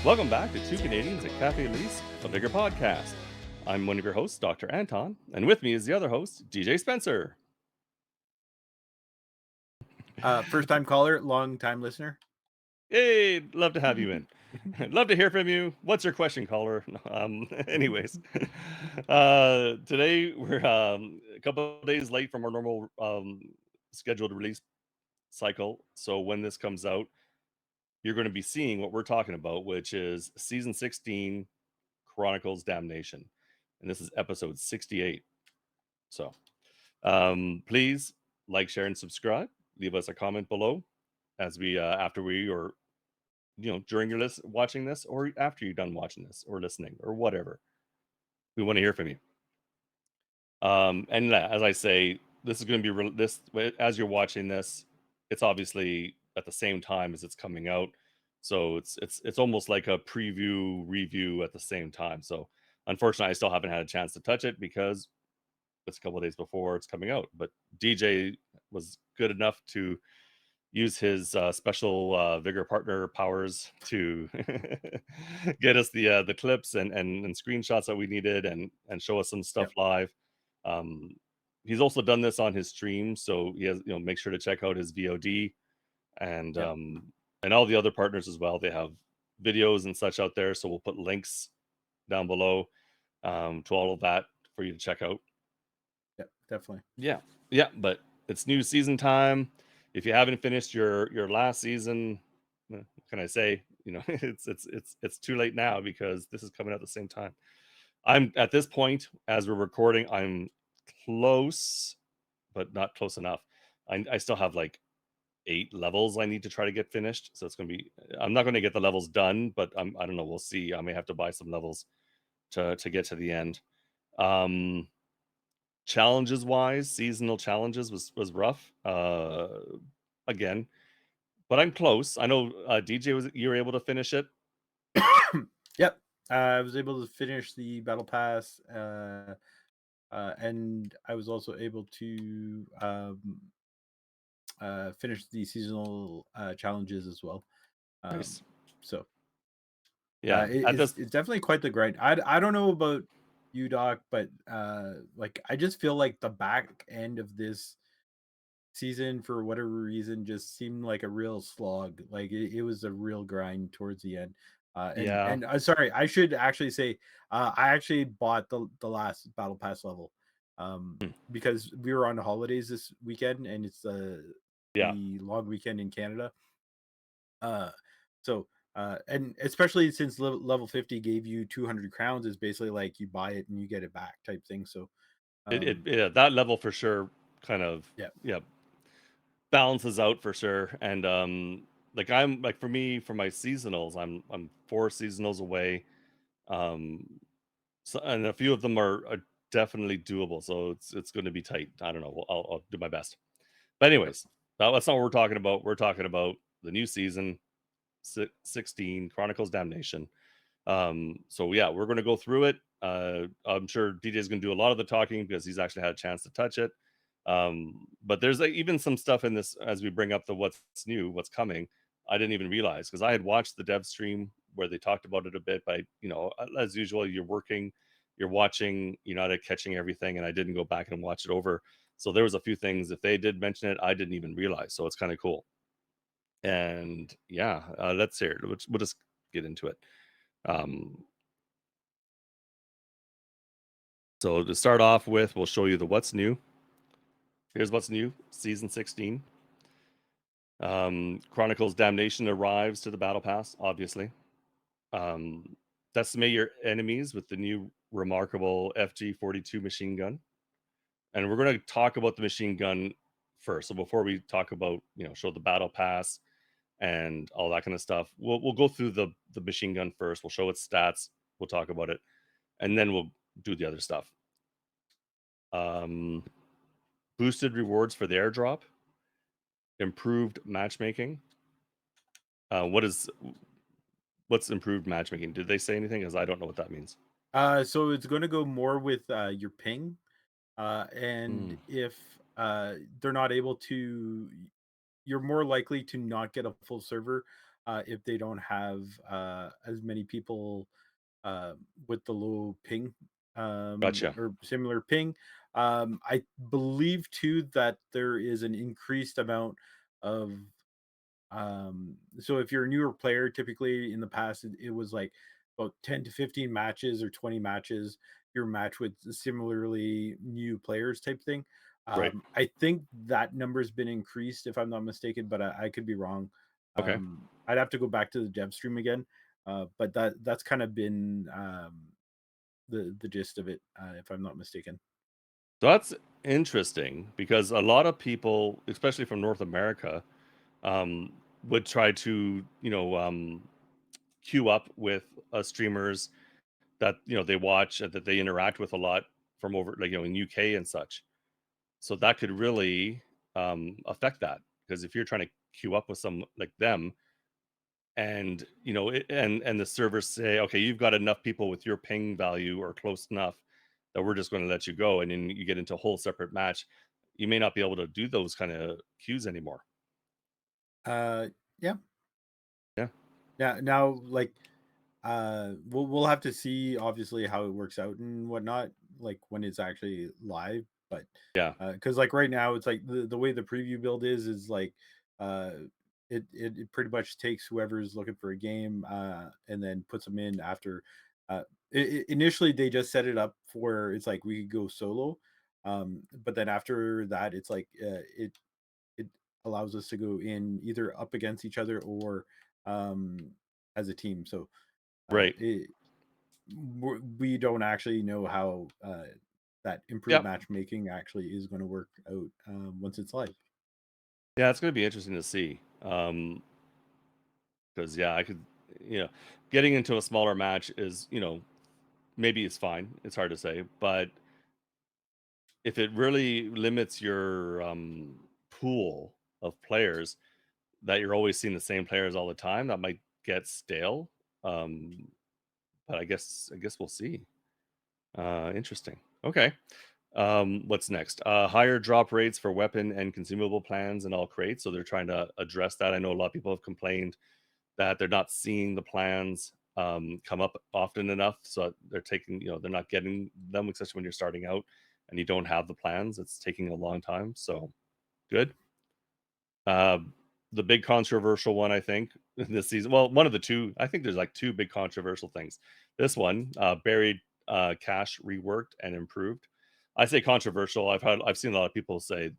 Welcome back to Two Canadians at Kafe Lise, a Vigor podcast. I'm one of your hosts, Dr. Anton, and with me is the other host, DJ Spencer. First time caller, long time listener. Hey, love to have you in. Love to hear from you. What's your question, caller? Anyways, today we're a couple of days late from our normal scheduled release cycle. So when this comes out, you're going to be seeing what we're talking about, which is season 16, Chronicles Damnation. And this is episode 68. So please like, share, and subscribe. Leave us a comment below as we after we or during your watching this or after you're done watching this or listening or whatever. We want to hear from you. And as I say, this is going to be this as you're watching this. It's obviously at the same time as it's coming out, so it's almost like a preview review at the same time. So unfortunately, I still haven't had a chance to touch it because it's a couple of days before it's coming out. But DJ was good enough to use his special Vigor Partner powers to get us the clips and screenshots that we needed and show us some stuff Yep. live. Um, he's also done this on his stream, so he has make sure to check out his VOD and Yep. and all the other partners as well. They have videos and such out there, so we'll put links down below to all of that for you to check out. Yep. Definitely. Yeah, but it's new season time. If you haven't finished your last season, what can I say? It's too late now because this is coming out at the same time. I'm at this point as we're recording. I'm close, but not close enough. I still have like 8 levels I need to try to get finished. So it's gonna be. I'm not going to get the levels done, but I don't know. We'll see. I may have to buy some levels to get to the end. Um, Challenges wise, seasonal challenges was rough again, but I'm close. I know DJ you were able to finish it. Yep. I was able to finish the battle pass, and I was also able to finish the seasonal challenges as well. Nice. So Yeah, at it's this definitely quite the grind. I don't know about you, Doc, but like I just feel like the back end of this season for whatever reason just seemed like a real slog. Like it was a real grind towards the end. yeah. And sorry, I should actually say I actually bought the last battle pass level Hmm. because we were on holidays this weekend and it's Yeah. the long weekend in Canada. Uh so and especially since level 50 gave you 200 crowns, is basically like you buy it and you get it back type thing. So Yeah, that level for sure kind of yeah. yeah, balances out for sure. And like I'm like for me for my seasonals, I'm 4 seasonals away. Um so, and a few of them are definitely doable. So it's going to be tight. I don't know. I'll do my best. But Yep. anyways, that's not what we're talking about. We're talking about the new season, 16 Chronicles Damnation. So yeah, we're going to go through it. I'm sure DJ is going to do a lot of the talking because he's actually had a chance to touch it. But there's like, even some stuff in this as we bring up the what's new, what's coming. I didn't even realize because I had watched the dev stream where they talked about it a bit. But as usual, you're working, you're watching, you're not catching everything, and I didn't go back and watch it over. So there was a few things if they did mention it, I didn't even realize. So it's kind of cool. And yeah, let's hear it. We'll just get into it. Um, so to start off with, we'll show you the what's new. Here's what's new, season 16. Chronicles Damnation arrives to the Battle Pass, obviously. Decimate your enemies with the new remarkable FG-42 machine gun. And we're going to talk about the machine gun first. So before we talk about, show the Battle Pass and all that kind of stuff, we'll go through the machine gun first. We'll show its stats. We'll talk about it. And then we'll do the other stuff. Boosted rewards for the airdrop. Improved matchmaking. What's improved matchmaking? Did they say anything? Because I don't know what that means. So it's going to go more with your ping, and Mm. if they're not able to, you're more likely to not get a full server if they don't have as many people uh, with the low ping Gotcha. or similar ping. I believe too that there is an increased amount of so if you're a newer player, typically in the past it was like about 10 to 15 matches or 20 matches your match with similarly new players type thing. Right. I think that number's been increased if I'm not mistaken, but I could be wrong. Okay. I'd have to go back to the dev stream again, but that's kind of been the gist of it, if I'm not mistaken. So that's interesting because a lot of people, especially from North America, um, would try to, queue up with streamers that they watch and that they interact with a lot from over, like in UK and such. So that could really affect that, because if you're trying to queue up with some like them, and and the servers say, okay, you've got enough people with your ping value or close enough that we're just going to let you go, and then you get into a whole separate match, you may not be able to do those kind of queues anymore. Uh, yeah, Yeah. now like we'll have to see obviously how it works out and whatnot, like when it's actually live. But Yeah. because like right now it's like the way the preview build is like uh it pretty much takes whoever's looking for a game and then puts them in after initially they just set it up for it's like we could go solo, but then after that it's like it allows us to go in either up against each other or um as a team. So Right. it, we don't actually know how that improved Yep. matchmaking actually is going to work out once it's live. Yeah, it's going to be interesting to see. Because yeah, I could, you know, getting into a smaller match is, maybe it's fine. It's hard to say, but if it really limits your pool of players, that you're always seeing the same players all the time, that might get stale. Um, but I guess we'll see. Interesting. Okay. What's next? Higher drop rates for weapon and consumable plans in all crates. So they're trying to address that. I know a lot of people have complained that they're not seeing the plans come up often enough. So they're taking, they're not getting them, especially when you're starting out and you don't have the plans. It's taking a long time. So good. Uh, the big controversial one, I think, this season. Well, one of the two. I think there's like two big controversial things. This one, buried cache reworked and improved. I say controversial. I've seen a lot of people say,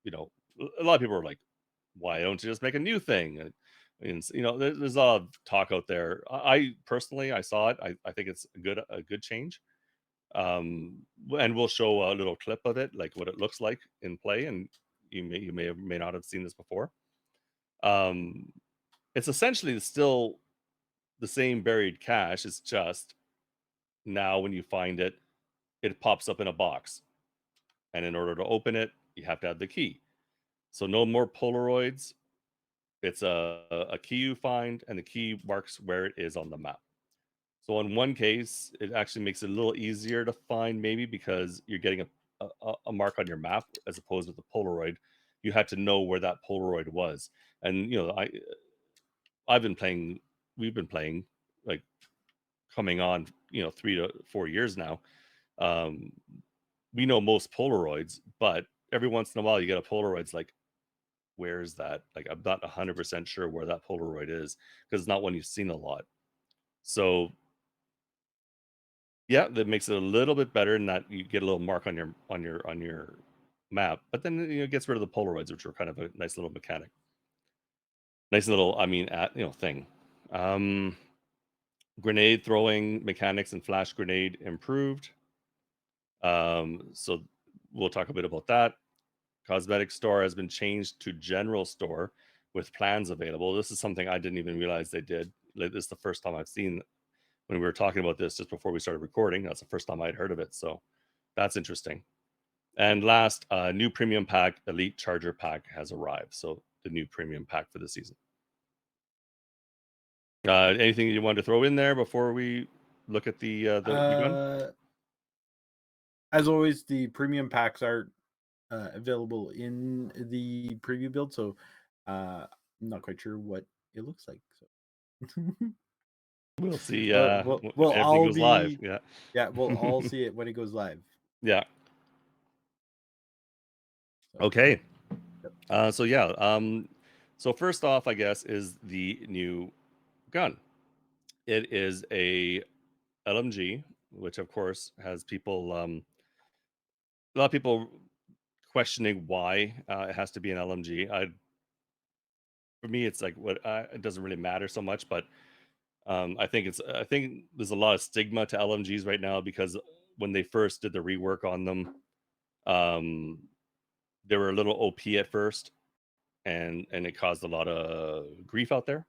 you know, a lot of people are like, why don't you just make a new thing? And there's a lot of talk out there. I personally, I saw it. I think it's a good change. And we'll show a little clip of it, like what it looks like in play, and you may or may not have seen this before. um, it's essentially still the same buried cache. It's just now when you find it, it pops up in a box, and in order to open it, you have to have the key. So no more Polaroids. It's a key you find, and the key marks where it is on the map. So in one case, it actually makes it a little easier to find, maybe because you're getting a mark on your map as opposed to the Polaroid. You had to know where that Polaroid was, and I've been playing. We've been playing like coming on 3 to 4 years now. Um, we know most Polaroids, but every once in a while you get a Polaroid's like, where is that? Like, I'm not 100% sure where that Polaroid is because it's not one you've seen a lot. So yeah, that makes it a little bit better in that you get a little mark on your map, but then it gets rid of the Polaroids, which are kind of a nice little mechanic, nice little, I mean, thing. Um, Grenade throwing mechanics and flash grenade improved. So we'll talk a bit about that. Cosmetic store has been changed to general store with plans available. This is something I didn't even realize they did. Like, this is the first time I've seen when we were talking about this just before we started recording. That's the first time I'd heard of it. So that's interesting. And last, new premium pack, Elite Charger Pack, has arrived. So the new premium pack for the season. Anything you wanted to throw in there before we look at the gun? Uh, as always, the premium packs are available in the preview build, so I'm not quite sure what it looks like. So We'll see we'll when everything all goes live. be Yeah. yeah, we'll all see it when it goes live. Yeah. So Okay. yep. So yeah. So first off, I guess, is the new gun. It is a LMG, which of course has people, a lot of people questioning why it has to be an LMG. For me, it's like what it doesn't really matter so much, but I think there's a lot of stigma to LMGs right now because when they first did the rework on them, um, they were a little OP at first, and it caused a lot of grief out there.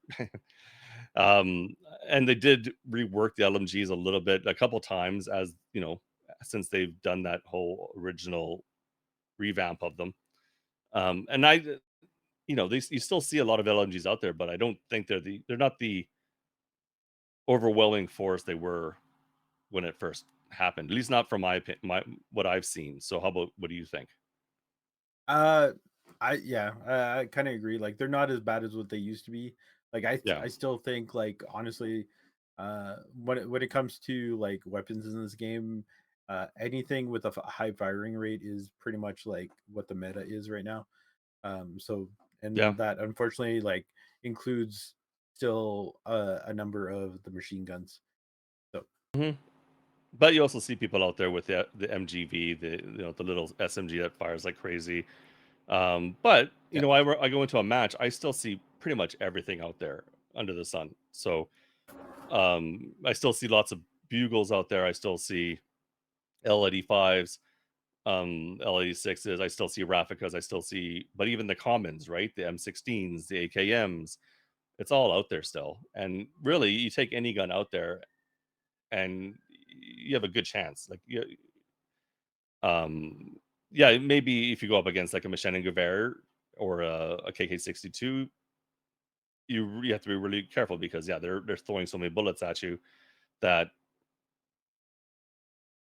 um, and they did rework the LMGs a little bit, a couple times, as you know, since they've done that whole original revamp of them. And you still see a lot of LMGs out there, but I don't think they're not the overwhelming force they were when it first happened. At least not from my what I've seen. So how about, what do you think? Uh, I kind of agree. Like they're not as bad as what they used to be. Like Yeah. I still think like honestly, when it comes to like weapons in this game, anything with a high firing rate is pretty much like what the meta is right now. So Yeah. and that unfortunately like includes still a number of the machine guns. So hmm But you also see people out there with the MGV, the little SMG that fires like crazy. But yeah, I go into a match, I still see pretty much everything out there under the sun. So I still see lots of bugles out there. I still see L85s, L86s. I still see Raficas. I still see, but even the commons, right? The M16s, the AKMs, it's all out there still. And really, you take any gun out there, and you have a good chance. Um, yeah, maybe if you go up against like a Machine and Gewehr or a KK62, you have to be really careful because yeah, they're throwing so many bullets at you that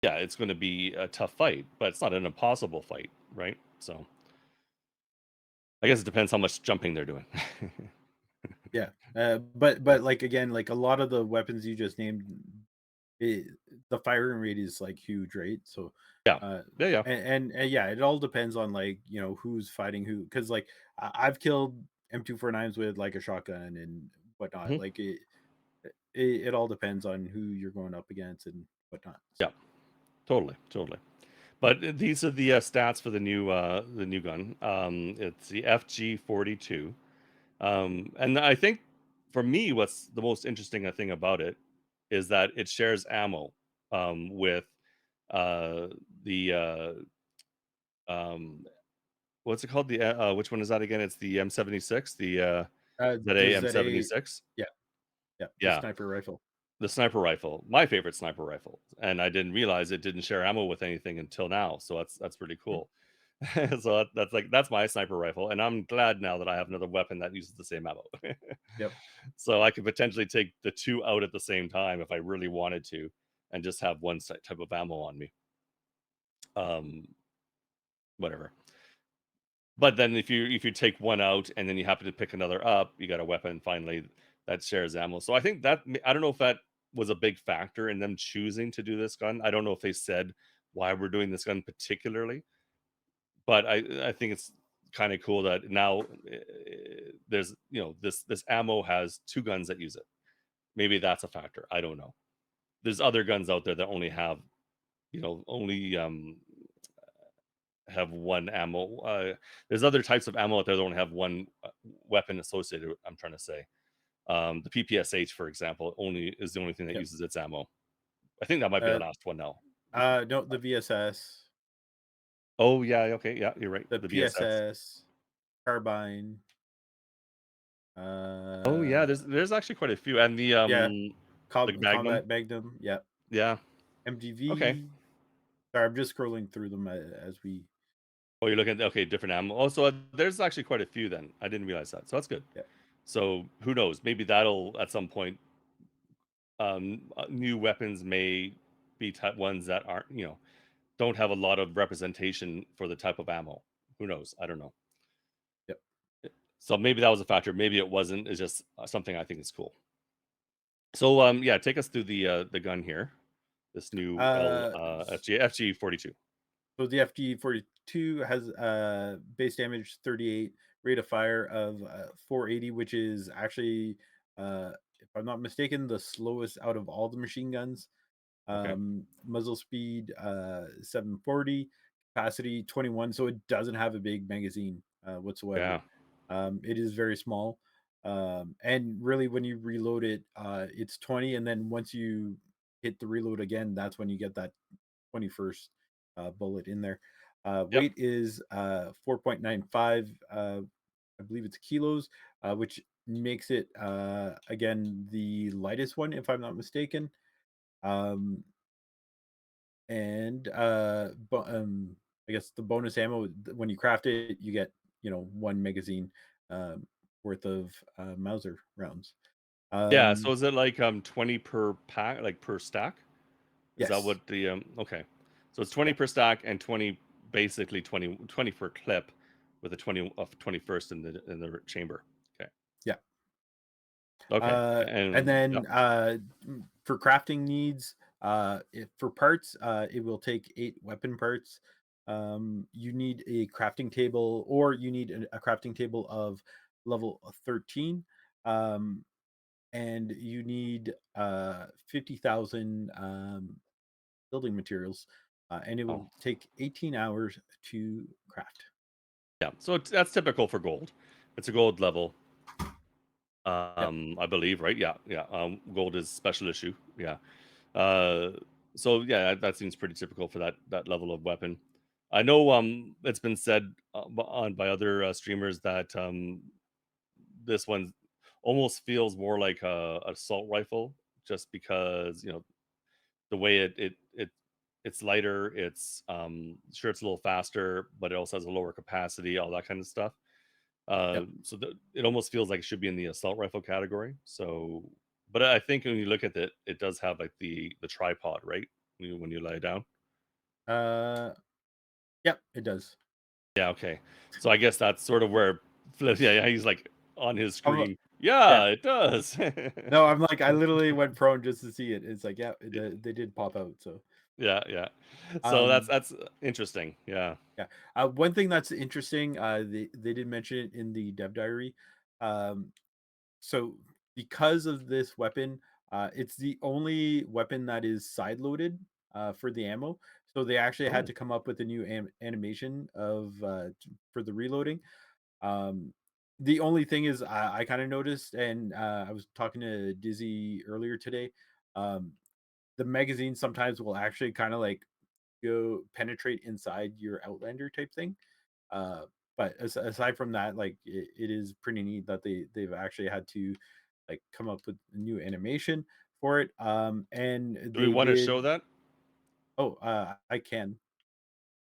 yeah, it's going to be a tough fight, but it's not an impossible fight, right? So I guess it depends how much jumping they're doing. yeah. But like again, like a lot of the weapons you just named, it, the firing rate is like huge, right? So, Yeah, uh, yeah, yeah. and yeah, it all depends on like who's fighting who, because like I've killed M249s with like a shotgun and whatnot. Mhm. Like it all depends on who you're going up against and whatnot. Yeah, So totally, totally. But these are the stats for the new gun. It's the FG42. And I think for me, what's the most interesting thing about it is that it shares ammo with uh, the um, what's it called? The which one is that again? It's the M76, the the ZA ZA, M76. yeah, yeah, the Yeah, sniper rifle. the sniper rifle, my favorite sniper rifle, and I didn't realize it didn't share ammo with anything until now. So that's pretty Mhm. cool. So that's my sniper rifle, and I'm glad now that I have another weapon that uses the same ammo. Yep. So I could potentially take the two out at the same time if I really wanted to, and just have one type of ammo on me. Um, Whatever. But then if you take one out and then you happen to pick another up, you got a weapon finally that shares ammo. So I think I don't know if that was a big factor in them choosing to do this gun. I don't know if they said why we're doing this gun particularly, but I think it's kind of cool that now there's this ammo has two guns that use it. Maybe that's a factor. I don't know. There's other guns out there that only only have one ammo. There's other types of ammo out there that only have one weapon associated with, I'm trying to say. The PPSH, for example, only is the only thing that Yep. uses its ammo. I think that might be the Uh, last one now. no, the VSS, Oh yeah, okay, yeah, you're right. the The VSS. PSS, carbine. Oh yeah, Uh, there's actually quite a few, and the yeah, Magnum. combat magnum. Yeah, Yeah. Okay. MGV. Sorry, I'm just scrolling through them as we. Oh, you're looking at, okay, different ammo. Oh, so there's actually quite a few then. I didn't realize that. So that's good. Yeah, So who knows? Maybe that'll at some point, new weapons may be ones that aren't, don't have a lot of representation for the type of ammo. Who knows? I don't know. yep. So maybe that was a factor. Maybe it wasn't. It's just something I think is cool. So yeah, take us through the gun here. This new L Uh, FG 42. So the FG42 has base damage 38, rate of fire of 480, which is actually, if I'm not mistaken, the slowest out of all the machine guns. Okay. Muzzle speed 740, capacity 21, so it doesn't have a big magazine whatsoever. Yeah. It is very small. And really, when you reload it, it's 20, and then once you hit the reload again, that's when you get that 21st bullet in there. Yep. Weight is 4.95, I believe it's kilos, which makes it again the lightest one, if I'm not mistaken. Um, and I guess the bonus ammo when you craft it, you get one magazine um, worth of Mauser rounds. Yeah. So Um, is it like 20 per pack, like per stack? Is that yes, what the okay. So it's 20 yeah, per stack and 20 basically 20 per clip with a 20 of 21st in the chamber. Okay. yeah. Okay. And And yep. then for crafting needs, for parts, it will take 8 weapon parts. You need a crafting table, or you need a crafting table of level 13. Um, and you need 50,000 building materials, and it Oh, will take 18 hours to craft. yeah. So that's typical for gold. It's a gold level. Yep. I believe, right? Yeah, yeah. Gold is special issue. Yeah. Uh, so yeah, that seems pretty typical for that level of weapon. I know it's been said by other streamers that this one almost feels more like a assault rifle, just because the way it's lighter. It's sure it's a little faster, but it also has a lower capacity, all that kind of stuff. Yep. It almost feels like it should be in the assault rifle category. So, but I think when you look at it, it does have like the tripod, right? When you lie down. Uh, yep. It does. Yeah. Okay. So I guess that's sort of where Flip. Yeah. Yeah, he's like on his Um, screen. yeah. Yeah, it does. No, I'm like, I literally went prone just to see it. It's like, yeah, they did pop out. So, Yeah. Yeah. So um, that's interesting. Yeah. yeah. One thing that's interesting, they did mention it in the dev diary. Um, so because of this weapon, it's the only weapon that is side loaded for the ammo. So they actually had Oh, to come up with a new animation of for the reloading. Um, the only thing is, I kind of noticed, and I was talking to Dizzy earlier today. Um, the magazine sometimes will actually kind of like go penetrate inside your Outlander type thing. Uh, but aside from that, like it is pretty neat that they've actually had to like come up with a new animation for it. And do we they want to show did. that? Oh, I can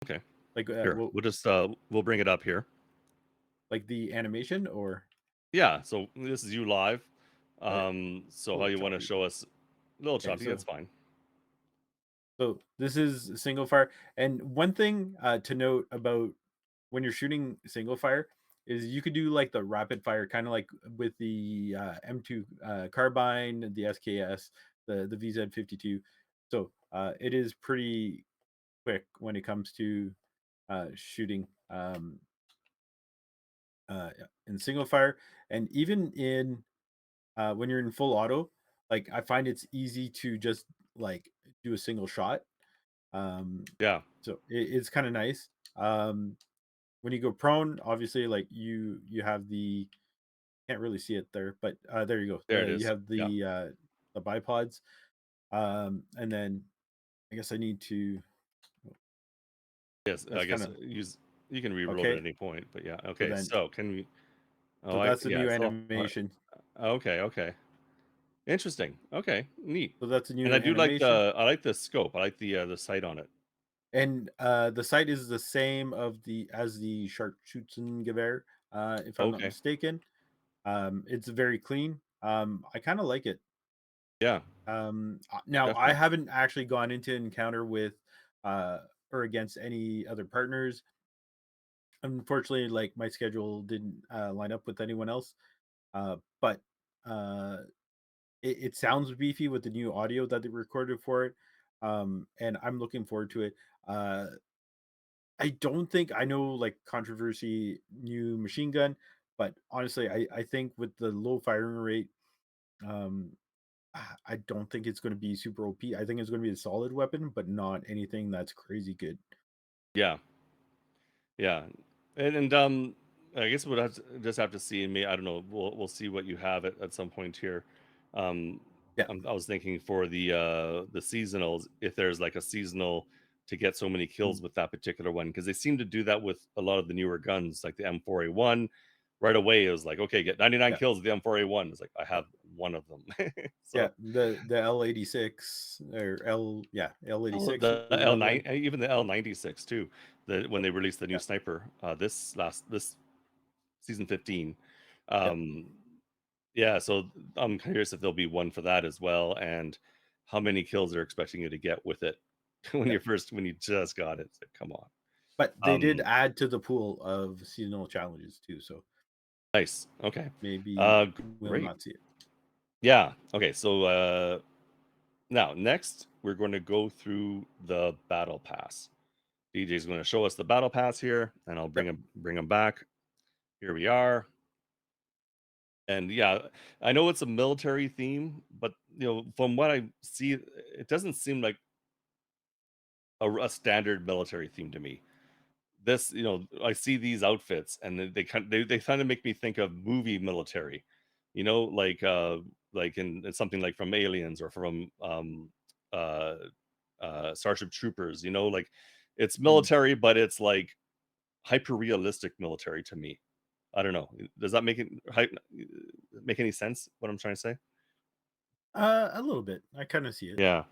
Okay. like Here, we'll bring it up here. like the animation or Yeah. So this is you live. okay, So a how little you want to choppy. show us a little Okay, choppy? That's fine. so this is single fire. And one thing to note about when you're shooting single fire is you could do like the rapid fire, kind of like with the M2 carbine, the SKS, the VZ52. So it is pretty quick when it comes to shooting in single fire, and even in when you're in full auto. Like I find it's easy to just like do a single shot. Um, Yeah. so it's kind of nice. When you go prone, obviously, like you have the can't really see it there, but there you go. There it You is. have Yeah. the bipods, and then I guess I need to. Yes. I That's kind guess of you can re-roll it at okay. any point. But yeah. So Okay. then, So can we? Oh, so I that's the yeah. new It's all animation. okay. Okay. Interesting. Okay. Neat. So that's the And new I do like animation, the scope. I like the sight on it. and the site is the same of the as the Sharpschützengewehr, if I'm not Okay. mistaken. It's very clean. I kind of like it. Yeah. Now I Definitely. haven't actually gone into encounter with uh, or against any other partners. Unfortunately, like my schedule didn't line up with anyone else. But uh, it sounds beefy with the new audio that they recorded for it, and I'm looking forward to it. Uh, I don't think I know like controversy new machine gun, but honestly, I think with the low firing rate, um, I don't think it's going to be super OP. I think it's going to be a solid weapon, but not anything that's crazy good. Yeah, yeah, and I guess we'll just have to see. Me, I don't know. We'll see what you have at some point here. Um, Yeah. I was thinking for the seasonals, if there's like a seasonal to get so many Mm. kills with that particular one, because they seem to do that with a lot of the newer guns, like the M4A1. Right away, it was like, okay, get 99 Yeah. kills with the M4A1. It's like I Yeah. have one of them. Yeah, So the L86 or oh, L86 the is another L9, one. even the L96 too. The when Yep. they released the new Yeah. sniper, this season 15. Yep. Um, yeah, so I'm curious if there'll be one for that as well, and how many kills they're expecting you to get with it Yep. when you just got it. It's like, come on. But they did Um, add to the pool of seasonal challenges too, so nice. Okay. maybe Uh, we'll great. not see it. Yeah. Okay. So now next we're going to go through the battle pass. DJ's going to show us the battle pass here, and I'll Yep. bring him back. Here we are. And yeah, I know it's a military theme, but from what I see, it doesn't seem like a standard military theme to me. This, I see these outfits, and they kind of make me think of movie military, like in something like from Aliens or from uh, Starship Troopers. Like it's Mm. military, but it's like hyper realistic military to me. I don't know. Does that make any sense? What I'm trying to say? A little bit. I kind of see it. Yeah.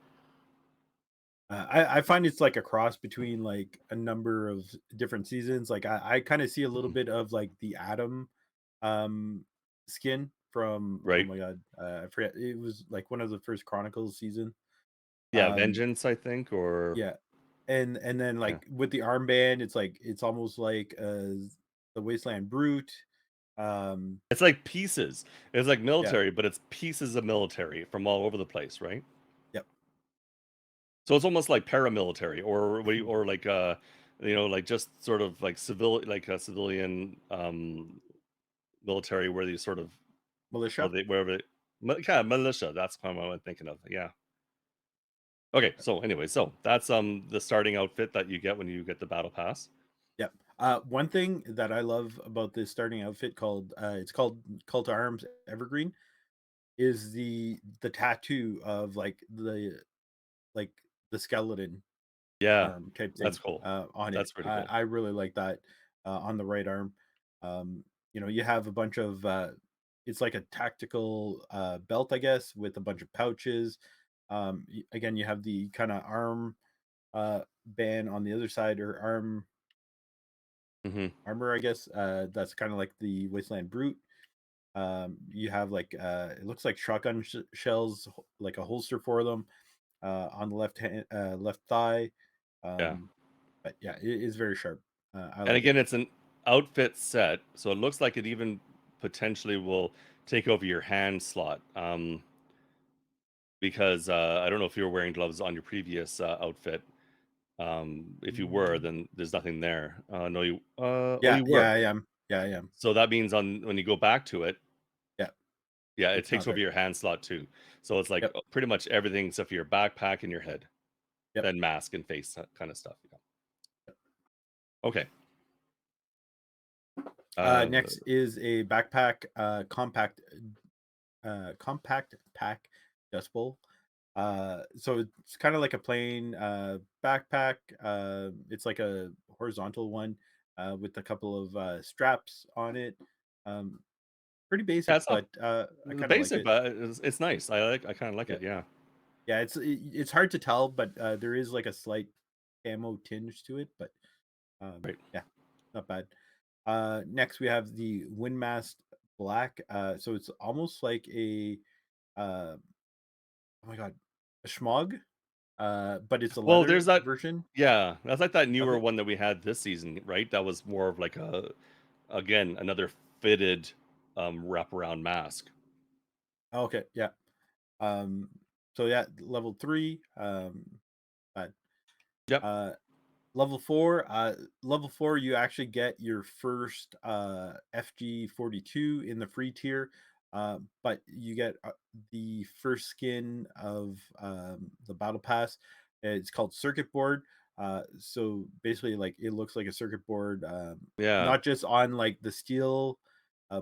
I find it's like a cross between like a number of different seasons. Like I kind of see a little Mhm. bit of like the Atom um skin from, oh Right. my god, I forget, it was like one of the first Chronicles season. Yeah, Um Vengeance, I think, or yeah. And then yeah. like with the armband, it's like it's almost like the Wasteland Brute. Um It's like pieces. It's like yeah. military, but it's pieces of military from all over the place, right? Yep. So it's almost like paramilitary, or or like like just sort of like like a civilian military where they sort of Militia. wherever kind of militia. That's kind of what I'm thinking of. Yeah. Okay. So anyway, so that's the starting outfit that you get when you get the battle pass. Yep. One thing that I love about this starting outfit called it's called Cult to Arms Evergreen is the tattoo of like the skeleton Yeah, type that's thing cool. on it. That's pretty cool. I really like that on the right arm. Um, you have a bunch of it's like a tactical belt, I guess, with a bunch of pouches. Again, you have the kind of arm band on the other side, or Hmm. armor, I guess. That's kind of like the Wasteland Brute. You have like it looks like shotgun shells, like a holster for them on the left thigh. Yeah. Um, but yeah, it is very sharp. I And like it. again, it's an outfit set, so it looks like it even potentially will take over your hand slot. Because I don't know if you were wearing gloves on your previous outfit. If you were, Mm. then there's nothing there. No, oh, Yeah, you yeah, were. I am. Yeah, I am. So that means on when you go back to it, Yeah, yeah, it it's takes not over there. your hand slot too. So it's like Yep, pretty much everything except for your backpack and your head, yep. then mask and face kind of stuff. Yeah. Okay. Uh, Next is a backpack, compact pack dust bowl. So it's kind of like a plain backpack. It's like a horizontal one with a couple of straps on it. Um, Pretty yeah, basic, it's not but I kind of like basic, it. but it's nice. I kind of like Yeah, it. Yeah. yeah. It's hard to tell, but there is like a slight camo tinge to it. But Right. yeah, not bad. Next we have the Windmast Black. So it's almost like a uh, oh my god, a schmog. but it's a Well, leather there's that. version Yeah, that's like that of newer it. one that we had this season, right? That was more of like again, another fitted wraparound mask. Okay, yeah. Um, so yeah, level 3. Uh, Yep. uh, level 4. Level 4, you actually get your first FG42 in the free tier, but you get the first skin of the battle pass. It's called circuit board. So basically, like it looks like a circuit board, Yeah. not just on like the steel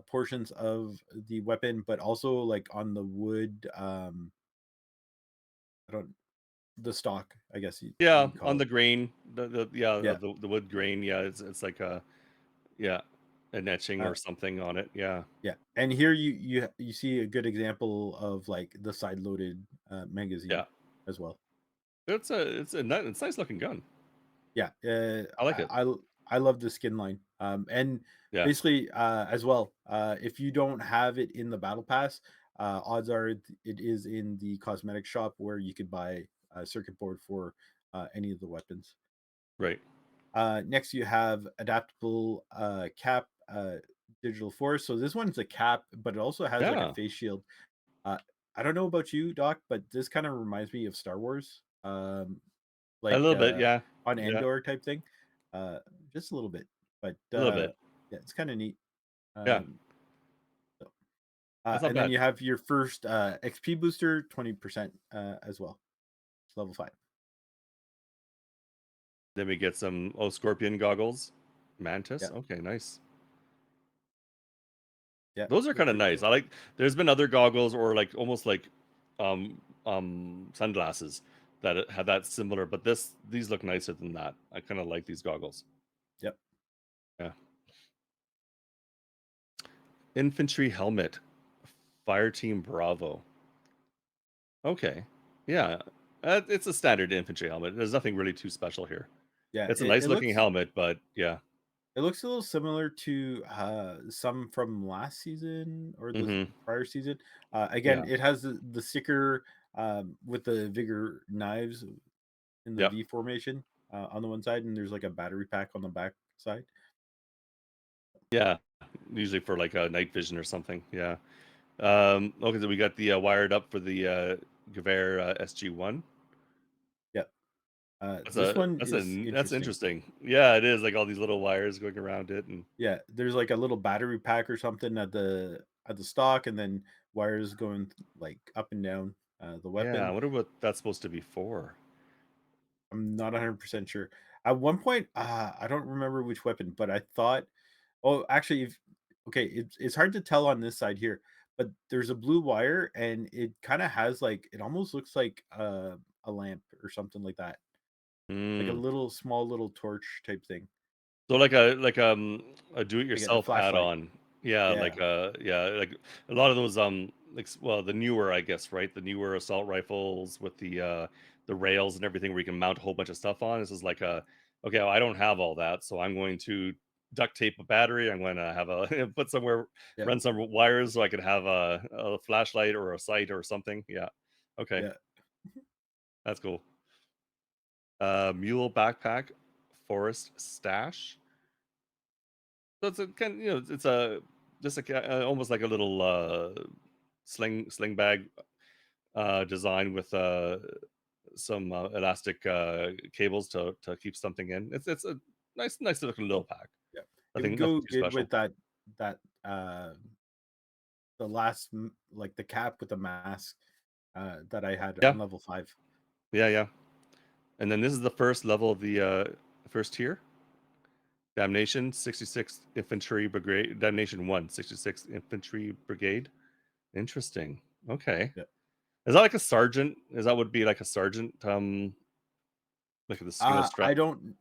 portions of the weapon, but also like on the wood. I don't the stock, I guess Yeah, you'd on call it. the grain, Yeah. the wood grain, yeah, it's like a yeah, an etching Uh, or something on it. Yeah. yeah, and here you see a good example of like the side loaded magazine Yeah. as well. It's a nice looking gun. Yeah, I like it. I love the skin line. And Yeah. basically as well, if you don't have it in the battle pass, odds are it is in the cosmetic shop where you could buy a circuit board for any of the weapons. Right. Next, you have adaptable cap digital force. So this one's a cap, but it also has like a Yeah. face shield. Uh, I don't know about you, Doc, but this kind of reminds me of Star Wars, A like little bit, yeah. on Yeah. Endor type thing, uh, just a little bit. But A little bit. yeah, it's kind of neat. Yeah. Um, so, That's not and then bad. you have your first XP booster, 20% as well. It's level 5. Then we get some scorpion goggles. Yeah, Mantis. Okay, nice. yeah, Those are they're kind of pretty nice. cool. I like there's been other goggles or like almost like sunglasses that have that similar, but these look nicer than that. I kind of like these goggles. Yep. Yeah. Infantry helmet. Fire Team Bravo. Okay. Yeah. It's a standard infantry helmet. There's nothing really too special here. Yeah, It's a nice it looking looks helmet, but yeah. It looks a little similar to some from last season or the Mhm. prior season. Again, Yeah. it has the sticker with the Vigor knives in the Yep. V formation on the one side, and there's like a battery pack on the back side. Yeah. Usually for like a night vision or something. Yeah. Okay, so we got the wired up for the Gewehr SG1. Yeah, this one is That's interesting. interesting. Yeah, it is like all these little wires going around it, and Yeah, there's like a little battery pack or something at the stock, and then wires going like up and down the yeah, I weapon. wonder what that's supposed to be for. I'm not 100% sure. At one point, I don't remember which weapon, but I thought, oh, actually, if okay, it's hard to tell on this side here, but there's a blue wire and it kind of has like it almost looks like a lamp or something like that, like a Hmm. little small little torch type thing, So like a like a do-it-yourself flashlight. add-on. Yeah, Yeah, like a lot of those like well the newer I guess, right? The newer assault rifles with the rails and everything where you can mount a whole bunch of stuff on. This is like a okay, well, I don't have all that, so I'm going to duct tape a battery. I'm going to have a put somewhere yeah, run some wires so I could have a flashlight or a sight or something. Yeah. Okay. yeah. That's cool. Mule backpack, forest stash. So it's a kind, it's a just a almost like a little sling bag design with some elastic cables to keep something in. It's a nice looking little pack. Yeah. It would go Nothing too good special. with that the like the cap with the mask that I had Yeah, on level 5. yeah. And then this is the first level of the first tier. Damnation 66th Infantry Brigade. Damnation 1 66th Infantry Brigade. Interesting. Okay. Yeah. Is that like a sergeant? Is that would be like a sergeant? Like the strap. I don't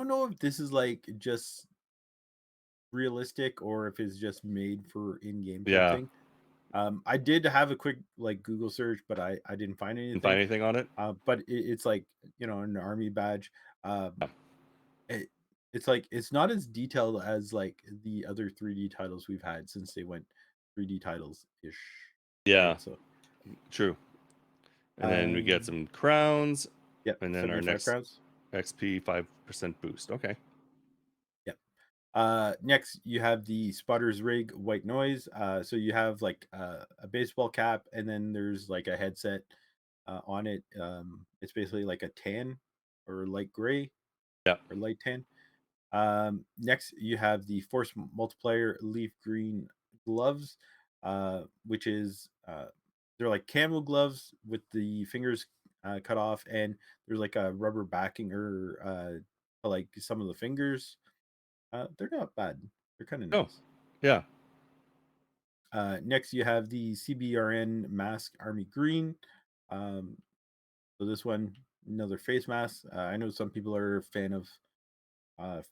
know if this is like just realistic or if it's just made for in-game type Yeah. thing. I did have a quick like Google search, but I didn't find Didn't find anything. anything on it. But it's like an army badge. Yeah. It, it's like it's not as detailed as like the other 3D titles we've had since they went 3D titles ish, Yeah, right? So true. And then we get um, some crowns. Yep, And then our 75 next crowns. XP 5% boost. Okay. Yep. Next you have the Spotter's Rig White Noise. So you have like a baseball cap, and then there's like a headset on it. It's basically like a tan or light gray Yeah. or light tan. Next, you have the Force Multiplier Leaf Green gloves, which is they're like camo gloves with the fingers cut off, and there's like a rubber backing or like some of the fingers. They're not bad. They're kind of Oh, nice. yeah. Next, you have the CBRN Mask Army Green. So this one, another face mask. I know some people are a fan of uh,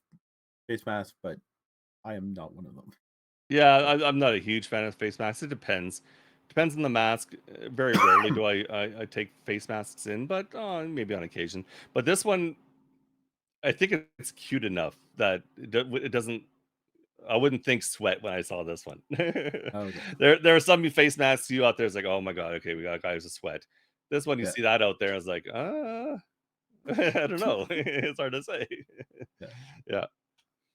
face masks, but I am not one of them. Yeah, So I'm not a huge fan of face masks. It depends. Depends on the mask. Very rarely do I take face masks in, but maybe on occasion. But this one, I think it's cute enough that it doesn't. I wouldn't think sweat when I saw this one. okay. There are some face masks you out there. It's like, oh my god, okay, we got a guy who's a sweat. This one, you Yeah. see that out there, it's like, I don't know. It's hard to say. Yeah.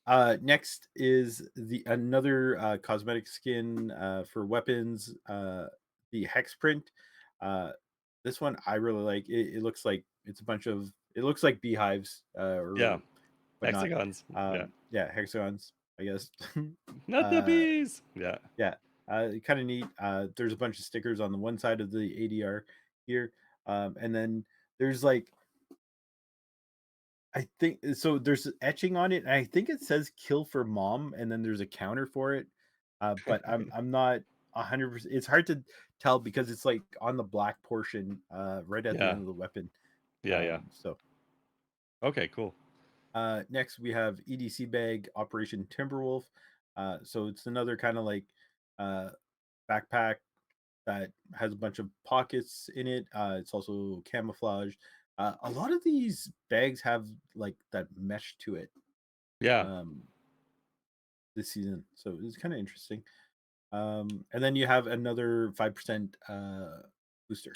Yeah, Next is the another cosmetic skin for weapons, the hex print. Uh, this one I really like. It looks like it's a bunch of. It looks like beehives yeah, or whatnot. hexagons. Yeah, Yeah, hexagons. I guess. not the uh, bees. Yeah, yeah, kind of neat. There's a bunch of stickers on the one side of the ADR here, and then there's like I think so. There's etching on it, and I think it says "kill for mom," and then there's a counter for it. But I'm not 100%. It's hard to tell because it's like on the black portion, right at the yeah, end of the weapon. yeah. So Okay, cool. next we have EDC bag Operation Timberwolf. So it's another kind of like uh, backpack that has a bunch of pockets in it. It's also camouflage. A lot of these bags have like that mesh to it Yeah, um, this season, so it's kind of interesting. And then you have another 5% booster.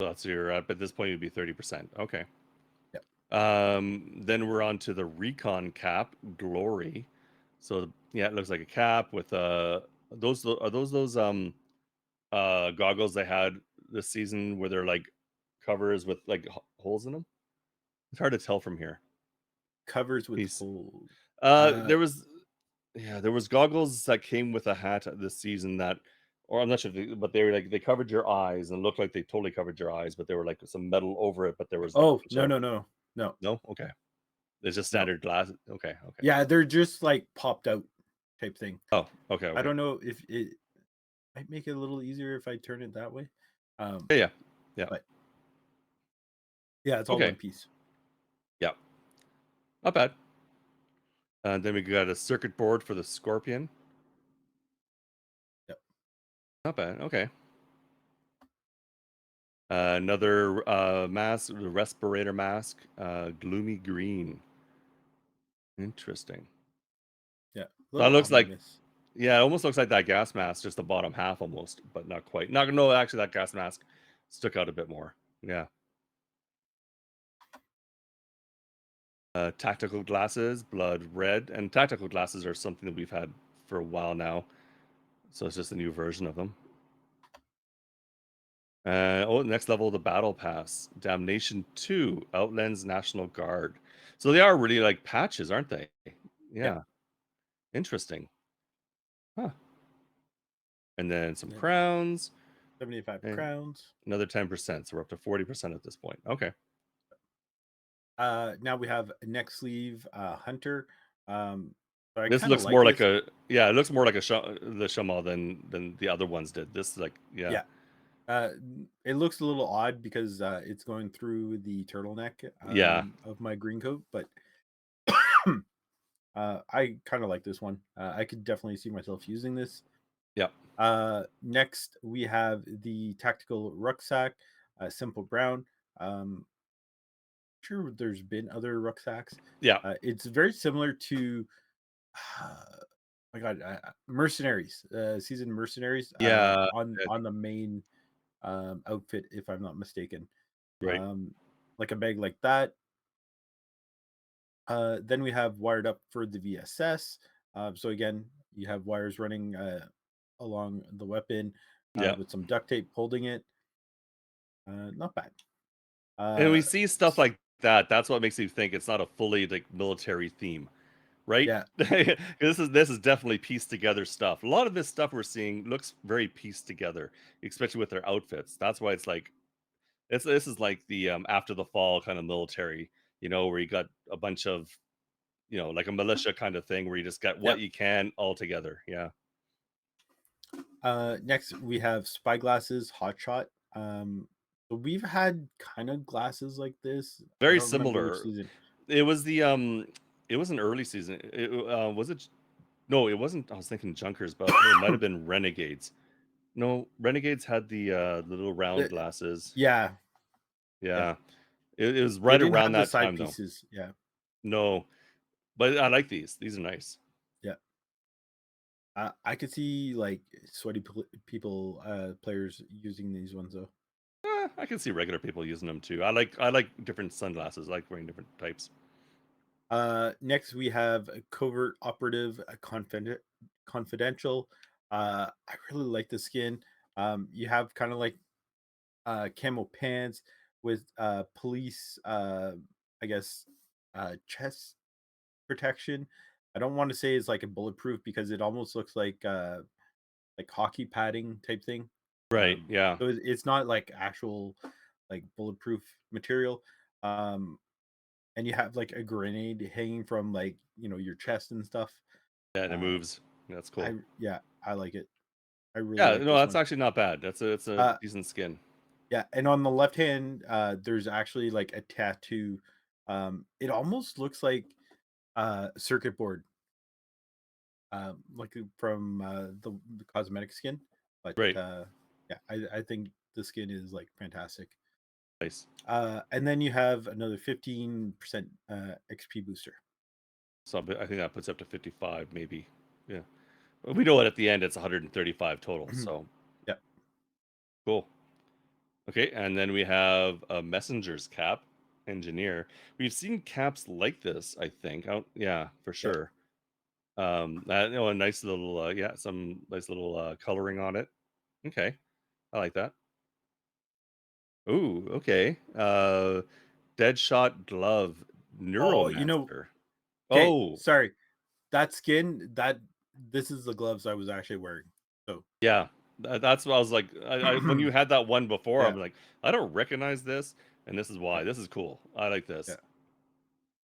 so that's your. At this point, it'd be 30%. Okay. Yep. Then we're on to the recon cap glory. So yeah, it looks like a cap with those are those goggles they had this season where they're like covers with like holes in them. It's hard to tell from here. Covers with He's holes. Uh, there was there was goggles that came with a hat this season that, or I'm not sure, but they were like they covered your eyes and looked like they totally covered your eyes, but there were like some metal over it, but there was like a oh bunch no of no no no no, okay, it's just no. standard glass. Okay, okay. Yeah, they're just like popped out type thing. Oh, okay, I okay. don't know if it might make it a little easier if I turn it that way. Yeah, yeah, yeah. But yeah, it's all one Okay, piece. yeah, not bad. Then we got a circuit board for the Scorpion. Yep. Not bad. Okay. Another mask, the respirator mask, gloomy green. Interesting. Yeah. A That little looks like, ominous. yeah, it almost looks like that gas mask, just the bottom half almost, but not quite. Not no, actually, that gas mask stuck out a bit more. Yeah. Tactical glasses, blood red, and tactical glasses are something that we've had for a while now, so it's just a new version of them. Next level, the Battle Pass, Damnation 2, Outlands National Guard. So they are really like patches, aren't they? Yeah. Yeah, interesting. Huh. And then some Yeah. crowns, 75 and crowns. another 10%. So we're up to 40% at this point. Okay. Now we have neck sleeve Hunter. So I This kind of looks like more like this. a, yeah, it looks more like the Shamal than the other ones did. This like, yeah. Yeah. It looks a little odd because it's going through the turtleneck Yeah. of my green coat, but I kind of like this one. I could definitely see myself using this. Yeah. Next, we have the tactical rucksack, simple brown. Sure, there's been other rucksacks. Yeah. It's very similar to, my God, mercenaries, seasoned mercenaries Yeah. on the main outfit, if I'm not mistaken. Right. Um, like a bag like that. Then we have wired up for the VSS. So again, you have wires running along the weapon Yeah. with some duct tape holding it. Not bad. And we Uh, see stuff like that. That's what makes you think it's not a fully like military theme, right? yeah, This is definitely pieced together stuff. A lot of this stuff we're seeing looks very pieced together, especially with their outfits. That's why it's like this is like the after the fall kind of military, where you got a bunch of like a militia kind of thing where you just got what yep. you can all together. Yeah. Next we have spy glasses, hot shot. So we've had kind of glasses like this. I Very don't remember which similar. season. It was it was an early season. Was it No, it wasn't. I was thinking Junkers, but it might have been Renegades. No, Renegades had the little round The- glasses. yeah, yeah. Yeah. It was They right didn't around have the that side time though. pieces. Yeah, No, but I like these. These are nice. yeah. I could see like sweaty people, players using these ones though. I can see regular people using them too. I like different sunglasses. I like wearing different types. Next we have a covert operative, confidential. I really like the skin. You have kind of like camo pants with police, I guess, chest protection. I don't want to say it's like a bulletproof because it almost looks like hockey padding type thing. Right. Yeah. So it's not like actual like bulletproof material. Um, and you have like a grenade hanging from like your chest and stuff. Yeah, and it Uh, moves. That's cool. I like it. I really Yeah, like no, this that's one. actually not bad. It's a Uh, decent skin. yeah, and on the left hand, there's actually like a tattoo. It almost looks like circuit board, like from the cosmetic skin. But Right. yeah, I think the skin is like fantastic. Nice. And then you have another 15% XP booster. So I think that puts up to 55, maybe. Yeah. But we know at the end it's 135 total. So Yeah. cool. Okay, and then we have a messenger's cap, engineer. We've seen caps like this, I think. Yeah, for Yep. sure. A nice little, yeah, some nice little coloring on it. Okay, I like that. Ooh, okay. Deadshot glove, Oh, neuromancer. okay, Oh, sorry. That skin, this is the gloves I was actually wearing. So, yeah. That's what I was like. When you had that one before, yeah, I'm like, I don't recognize this, and this is yeah, why. This is cool. I like yeah, this.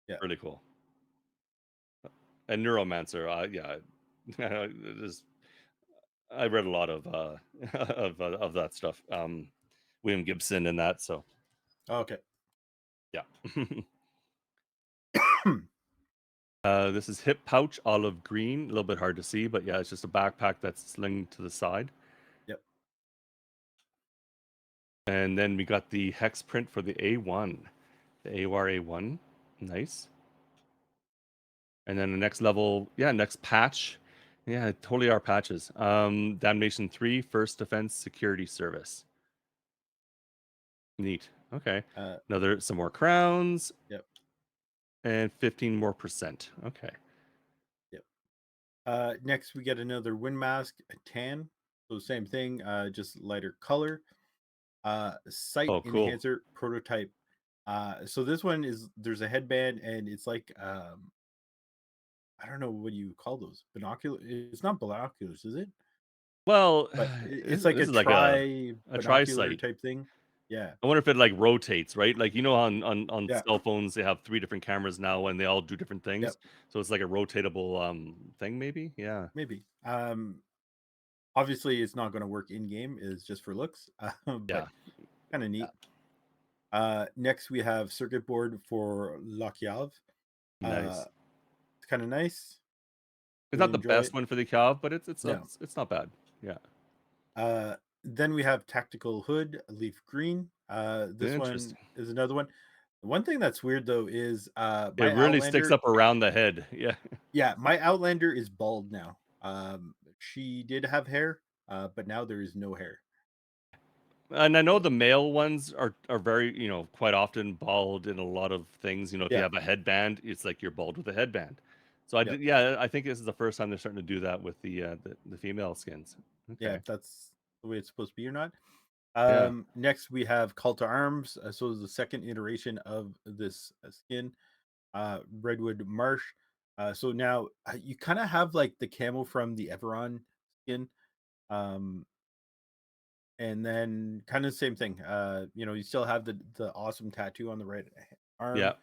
yeah. Really cool. And Neuromancer, yeah, I just I read a lot of of that stuff. William Gibson and that, so Okay. yeah. This is hip pouch olive green, a little bit hard to see, but yeah, it's just a backpack that's slinged to the side. Yep. And then we got the hex print for the A1, the AWAR A1, nice. And then the next level, yeah, next patch, yeah, totally are patches. Damnation 3, First Defense Security Service. Neat. Okay. Uh, Some more crowns yep. and 15 more percent. Okay. Yep. Next we get another wind mask, a tan. So same thing, just lighter color. Sight Oh, cool. enhancer prototype. So this one is there's a headband and it's like I don't know what you call those. Binocular. It's not binoculars, is it? Well, But this, it's like this a is like a tri binocular sight. type thing. Yeah. I wonder if it like rotates, right? Like on Yeah. cell phones they have three different cameras now and they all do different Yep. things. So it's like a rotatable thing maybe? Yeah. Maybe. Obviously it's not going to work in game. It's just for looks, but Yeah. kind of Yeah. neat. Next we have circuit board for Lakyav. Nice. It's kind of nice. It's Really not the enjoy best it. one for the Cav, but it's No. it's not bad. Yeah. Then we have tactical hood, leaf green. This one Interesting. is another one. One thing that's weird though is It my really sticks Outlander. up around the head. Yeah. Yeah, my Outlander is bald now. She did have hair, but now there is no hair. And I know So, the male ones are very, quite often bald in a lot of things. If you yeah, have a headband, it's like you're bald with a headband. So I yep, did, yeah, I think this is the first time they're starting to do that with the female skins. yeah. Okay. If that's the way it's supposed to be or not. Yeah. Next we have Call to Arms. So the second iteration of this skin, Redwood Marsh. So now you kind of have like the camo from the Everon skin. Um, and then kind of the same thing. You still have the awesome tattoo on the right arm. Yeah.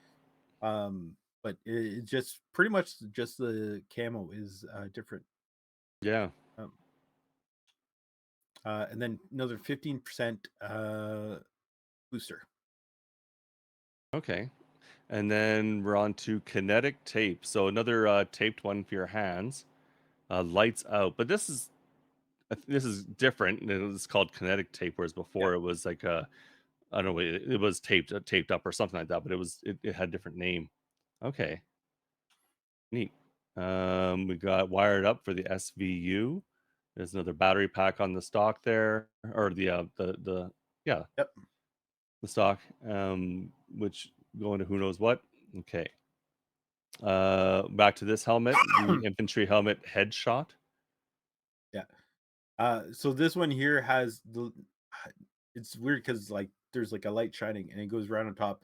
But it's just pretty much just the camo is different. Yeah. Um, and then another 15% booster. Okay. And then we're on to kinetic tape. So another taped one for your hands. Lights out. But this is different. It's called kinetic tape, whereas Yeah. before it was like I don't know, it was taped up or something like that, but it had a different name. Okay, neat. We got wired up for the SVU. There's another battery pack on the stock there, or the yeah, Yep. the stock, which going to who knows what. Okay. Back to this helmet, the infantry helmet headshot. Yeah. So this one here has the. It's weird because like there's like a light shining and it goes right on top.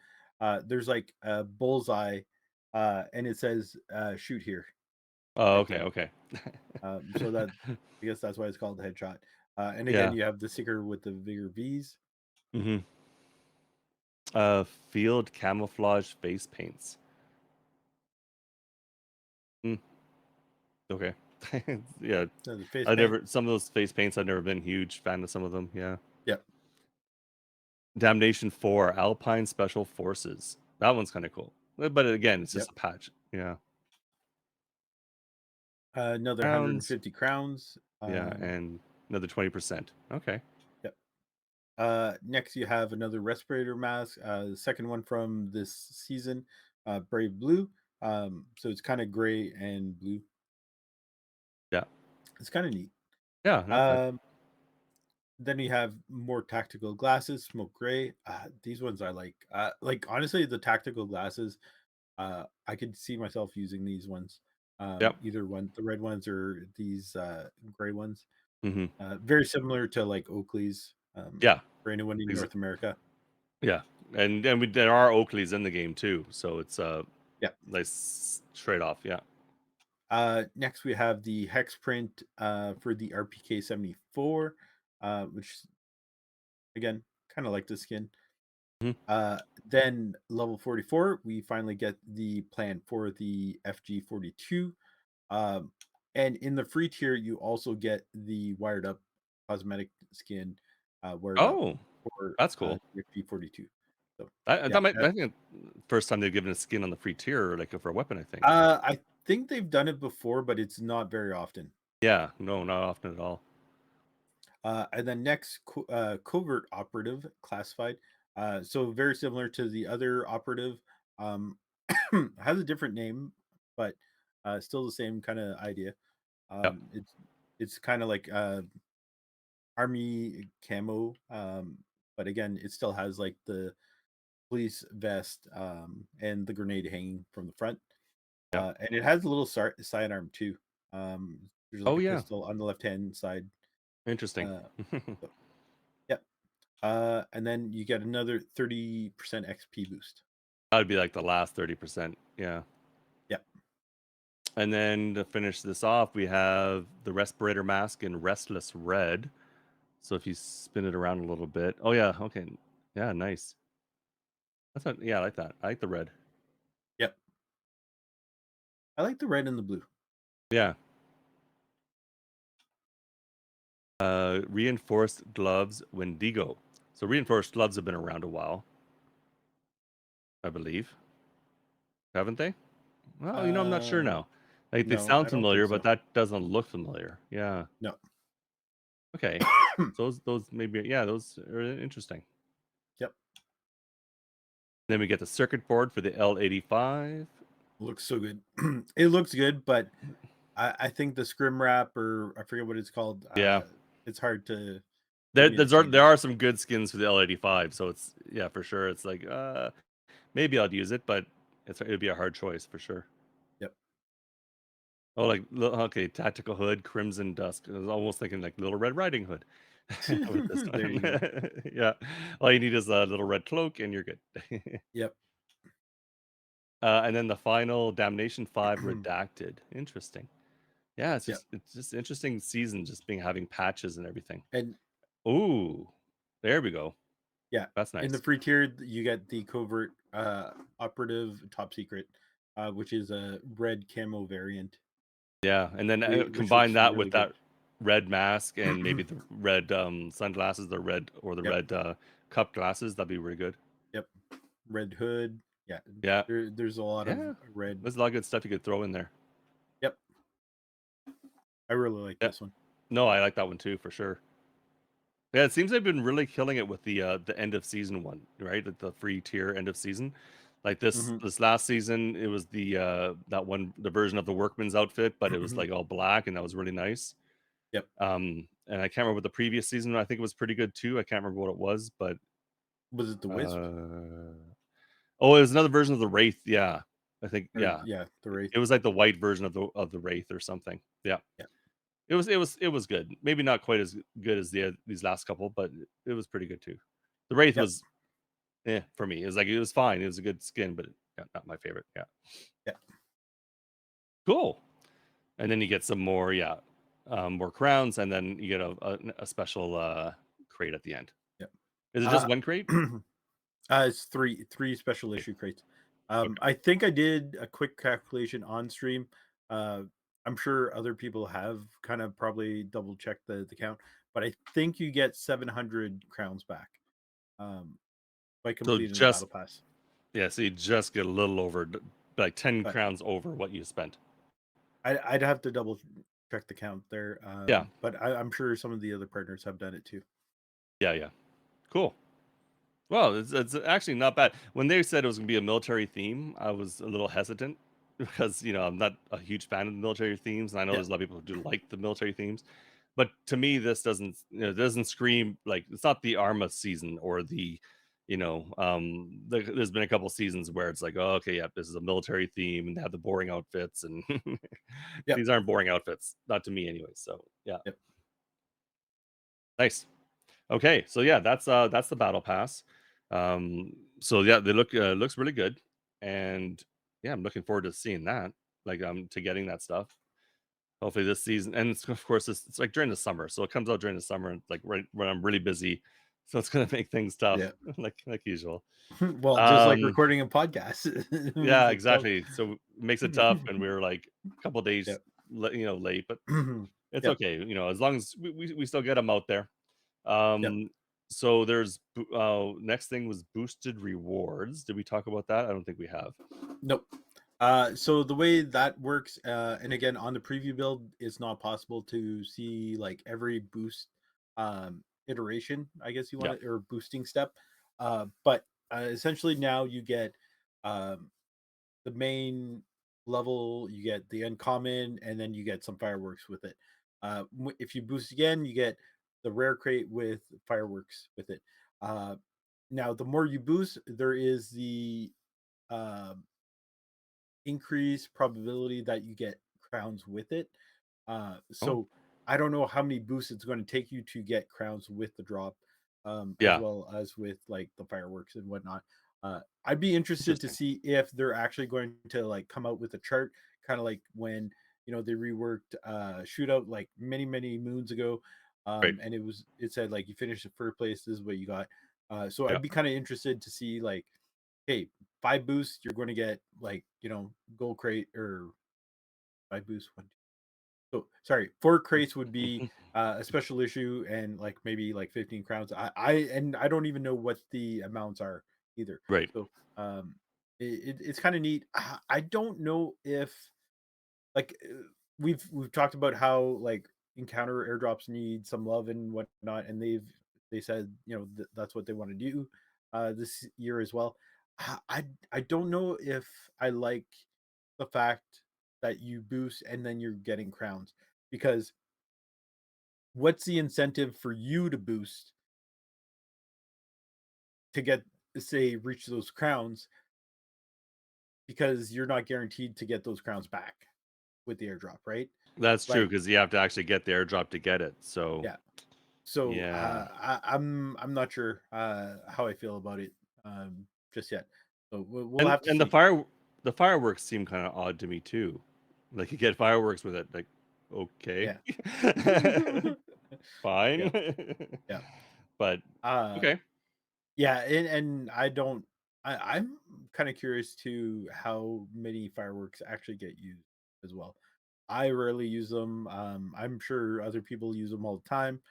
There's like a bullseye, and it says "shoot here" Oh, right okay, there. okay. So that I guess that's why it's called the headshot. And again, Yeah. you have the sticker with the Vigor V's. Hmm. Field camouflage face paints. Hmm. Okay. Yeah. The face I paint. never some of those face paints I've never been huge fan of some of them. Yeah. Yep. Damnation 4 Alpine Special Forces. That one's kind of cool. But again, it's just Yep. a patch. Yeah. Another Crowns. 150 crowns. Yeah, and another 20%. Okay. Yep. Next, you have another respirator mask. The second one from this season, Brave Blue. So it's kind of gray and blue. Yeah. It's kind of neat. Yeah, not bad. Um, then we have more tactical glasses, smoke gray. These ones I like. Like honestly, the tactical glasses, I could see myself using these ones. Yep. Either one, the red ones or these gray ones. Hmm. Very similar to like Oakley's. Yeah. For anyone in Ex- North America. yeah. And there are Oakleys in the game too, so it's Yeah. nice trade off. Yeah. Next, we have the hex print for the RPK 74, which again, kind of like the skin. Mhm. Then level 44, we finally get the plan for the FG 42. Um, and in the free tier, you also get the wired up cosmetic skin wired up Oh, for that's cool. the FG 42. So, I yeah. that might I think first time they've given a skin on the free tier, like for a weapon, I think. I think they've done it before, but it's not very often. Yeah, no, not often at all. And then next, covert operative classified. So very similar to the other operative. Um, has a different name, but still the same kind of idea. Yep. It's kind of like army camo, but again, it still has like the police vest and the grenade hanging from the front, Yep. and it has a little sidearm too. There's like Oh a yeah. pistol on the left hand side. Interesting. Uh, so, yeah. And then you get another 30% XP boost. That'd be like the last 30%. Yeah. Yeah. And then to finish this off, we have the respirator mask in Restless Red. So if you spin it around a little bit. Oh yeah, okay. Yeah, nice. That's not, yeah, I like that. I like the red. Yep. I like the red and the blue. Yeah. Reinforced gloves Wendigo. So reinforced gloves have been around a while, I believe. Haven't they? Well, I'm not sure Uh, now. Like they no, sound I don't think familiar, but so. that doesn't look familiar. Yeah. No. Okay. So those maybe, yeah, those are interesting. Yep. Then we get the circuit board for the L85. Looks so good. It looks good, but I think the scrim wrap or I forget what it's called. Yeah. It's hard to. Give me the There Titan. are some good skins for the L85, so it's for sure. It's like maybe I'd use it, but it'd be a hard choice for sure. Yep. Oh, like okay, Tactical Hood, Crimson Dusk. I was almost thinking like Little Red Riding Hood with this There one. you go. Yeah, all you need is a little red cloak, and you're good. Yep. And then the final Damnation 5 Redacted. Interesting. Yeah, Yep. it's just interesting season, just being having patches and everything. And Ooh, there we go. yeah, That's in the nice. free tier, you get the covert operative top secret, which is a red camo variant, Yeah, and then which combine looks that really with good. that red mask and maybe the red sunglasses, the Yep. red cup glasses. That'd be really good. Yep. Red hood. Yeah. Yeah, There's a lot of yeah. red. There's a lot of good stuff you could throw in there. Yep. I really like Yeah. this one. No, I like that one too for sure. Yeah, it seems they've been really killing it with the end of season one, right? The free tier end of season. Like Hmm. this last season, it was the version of the workman's outfit, but it was like all black, and that was really nice. Yep. And I can't remember the previous season. I think it was pretty good too. I can't remember what it was, but Was it the Wisp? oh, it was another version of the Wraith. Yeah, I think Or yeah, yeah, the Wraith. it was like the white version of the Wraith or something. Yeah, Yeah. it was good. Maybe not quite as good as these last couple, but it was pretty good too. The Wraith Yep. was for me. It was like it was fine. It was a good skin, but not my favorite. Yeah, Yeah. cool. And then you get some more more crowns, and then you get a special crate at the end. Yep. Is it just one crate? It's three special Okay. issue crates. Okay. I think I did a quick calculation on stream. Uh, I'm sure other people have kind of probably double checked the count, but I think you get 700 crowns back um, by So completing the just battle pass. so you just get a little over, like 10 But crowns over what you spent. I'd have to double check the count there. Yeah, But I'm sure some of the other partners have done it too. yeah. Cool. Well, it's actually not bad. When they said it was gonna be a military theme, I was a little hesitant because I'm not a huge fan of the military themes, and I know Yeah. there's a lot of people who do like the military themes. But to me, this doesn't scream like it's not the Arma season or there's been a couple seasons where it's like, oh, okay, yeah, this is a military theme, and they have the boring outfits, and Yep. these aren't boring outfits, not to me anyway. So yeah, Yep. nice. Okay, so yeah, that's the battle pass. So yeah, they looks really good, and yeah, I'm looking forward to seeing that. Like to getting that stuff. Hopefully this season, and of course it's like during the summer, so it comes out during the summer, like right when I'm really busy, so it's gonna make things tough, Yeah. like usual. Well, just like Um, recording a podcast. yeah, It's tough. exactly. So it makes it tough, and we're like a couple days, Yep. late, but it's Yep. okay. As long as we still get them out there. Yep. Um, so next thing was boosted rewards. Did we talk about that? I don't think we have. Nope. So the way that works, and again on the preview build, it's not possible to see like every boost iteration, I guess you want Yeah. it, or boosting step. But essentially now you get um, the main level, you get the uncommon, and then you get some fireworks with it. If you boost again, you get the rare crate with fireworks with it. Uh, Now, the more you boost, there is the um increased probability that you get crowns with it. Oh, So I don't know how many boosts it's going to take you to get crowns with the drop, as yeah. well as with like the fireworks and whatnot. I'd be interested to Interesting. see if they're actually going to like come out with a chart, kind of like when they reworked shootout like many moons ago, Great. and it said like you finished the first place, this is what you got. So Yeah. I'd be kind of interested to see like, hey, 5 boosts, you're going to get like gold crate, or 5 boosts. So sorry, 4 crates would be a special issue, and like maybe like 15 crowns. I don't even know what the amounts are either. Right. So it's kind of neat. I don't know if like we've talked about how like encounter airdrops need some love and whatnot, and they said that's what they want to do this year as well. I don't know if I like the fact that you boost and then you're getting crowns, because what's the incentive for you to boost to get, say, reach those crowns, because you're not guaranteed to get those crowns back with the airdrop, right? That's true Like, because you have to actually get the airdrop to get it. So yeah. So yeah, I'm not sure how I feel about it just yet. So we'll and have to and see. the fireworks seem kind of odd to me too. Like you get fireworks with it, like okay, Yeah. fine, Yeah. Yeah. but Uh okay. yeah, and I don't I'm kind of curious to how many fireworks actually get used as well. I rarely use them. I'm sure other people use them all the time.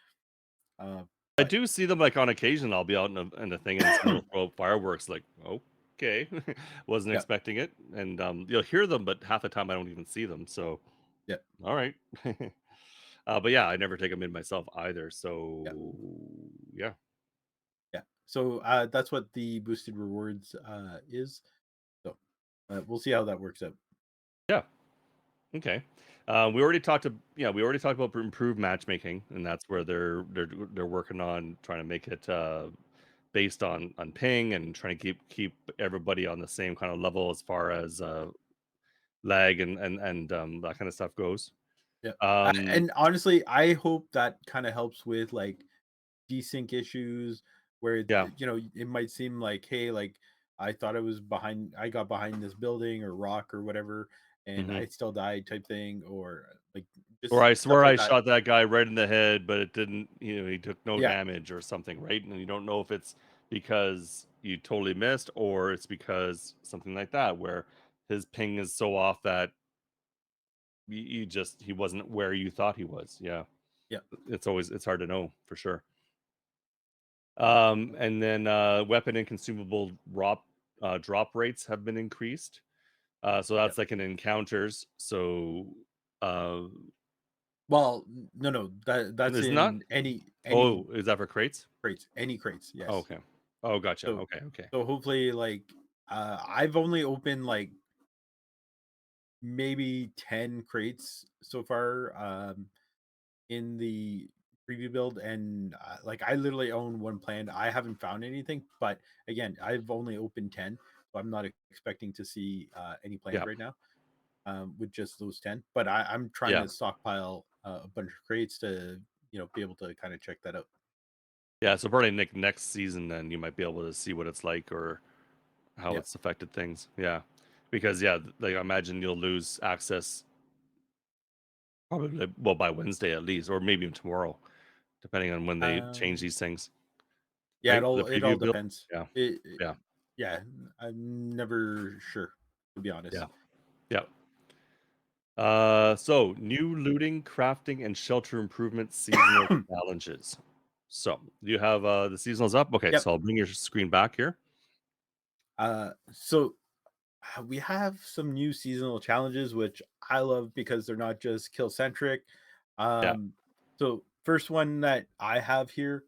I But do see them like on occasion. I'll be out in a thing and someone will throw up fireworks. Like okay, wasn't yeah, expecting it, and you'll hear them, but half the time I don't even see them. So yeah, all right. But yeah, I never take them in myself either. yeah, So yeah, yeah. So that's what the boosted rewards is. So we'll see how that works out. yeah, okay. We already talked to yeah, we already talked about improved matchmaking, and that's where they're working on trying to make it based on ping and trying to keep everybody on the same kind of level as far as lag and that kind of stuff goes. Yeah. Um, And honestly, I hope that kind of helps with like desync issues where yeah, it might seem like, hey, like I thought I got behind this building or rock or whatever, and hmm I still died type thing, or like or just I stuff swear like I that. shot that guy right in the head, but it didn't. He took no Yeah, damage or something, right? And you don't know if it's because you totally missed or it's because something like that, where his ping is so off that you just he wasn't where you thought he was. Yeah, yeah, it's hard to know for sure. And then weapon and consumable drop rates have been increased. So yeah. that's like in encounters. So uh, Well, no, that's is not. in any Oh, is that for crates? crates, any crates. Oh, Yes. okay. Oh, gotcha. So Okay, okay. so hopefully, like I've only opened like maybe 10 crates so far. In the preview build, and like I literally own one planned. I haven't found anything, but again, I've only opened 10, so I'm not expecting to see any planned Yeah, right now with just those 10. But I'm trying yeah, to stockpile a bunch of crates to be able to kind of check that out. yeah. So probably next season, then you might be able to see what it's like or how Yeah. it's affected things. Yeah, because yeah, like I imagine you'll lose access probably well by Wednesday at least, or maybe even tomorrow, depending on when they change um these things. yeah, Right? The it all preview build. depends. Yeah, yeah, Yeah, I'm never sure, to be yeah, honest. yeah. So new looting, crafting, and shelter improvement seasonal challenges. So you have the seasonals up. Okay, Yep. so I'll bring your screen back here. So we have some new seasonal challenges, which I love because they're not just kill centric. Yeah, So first one that I have here,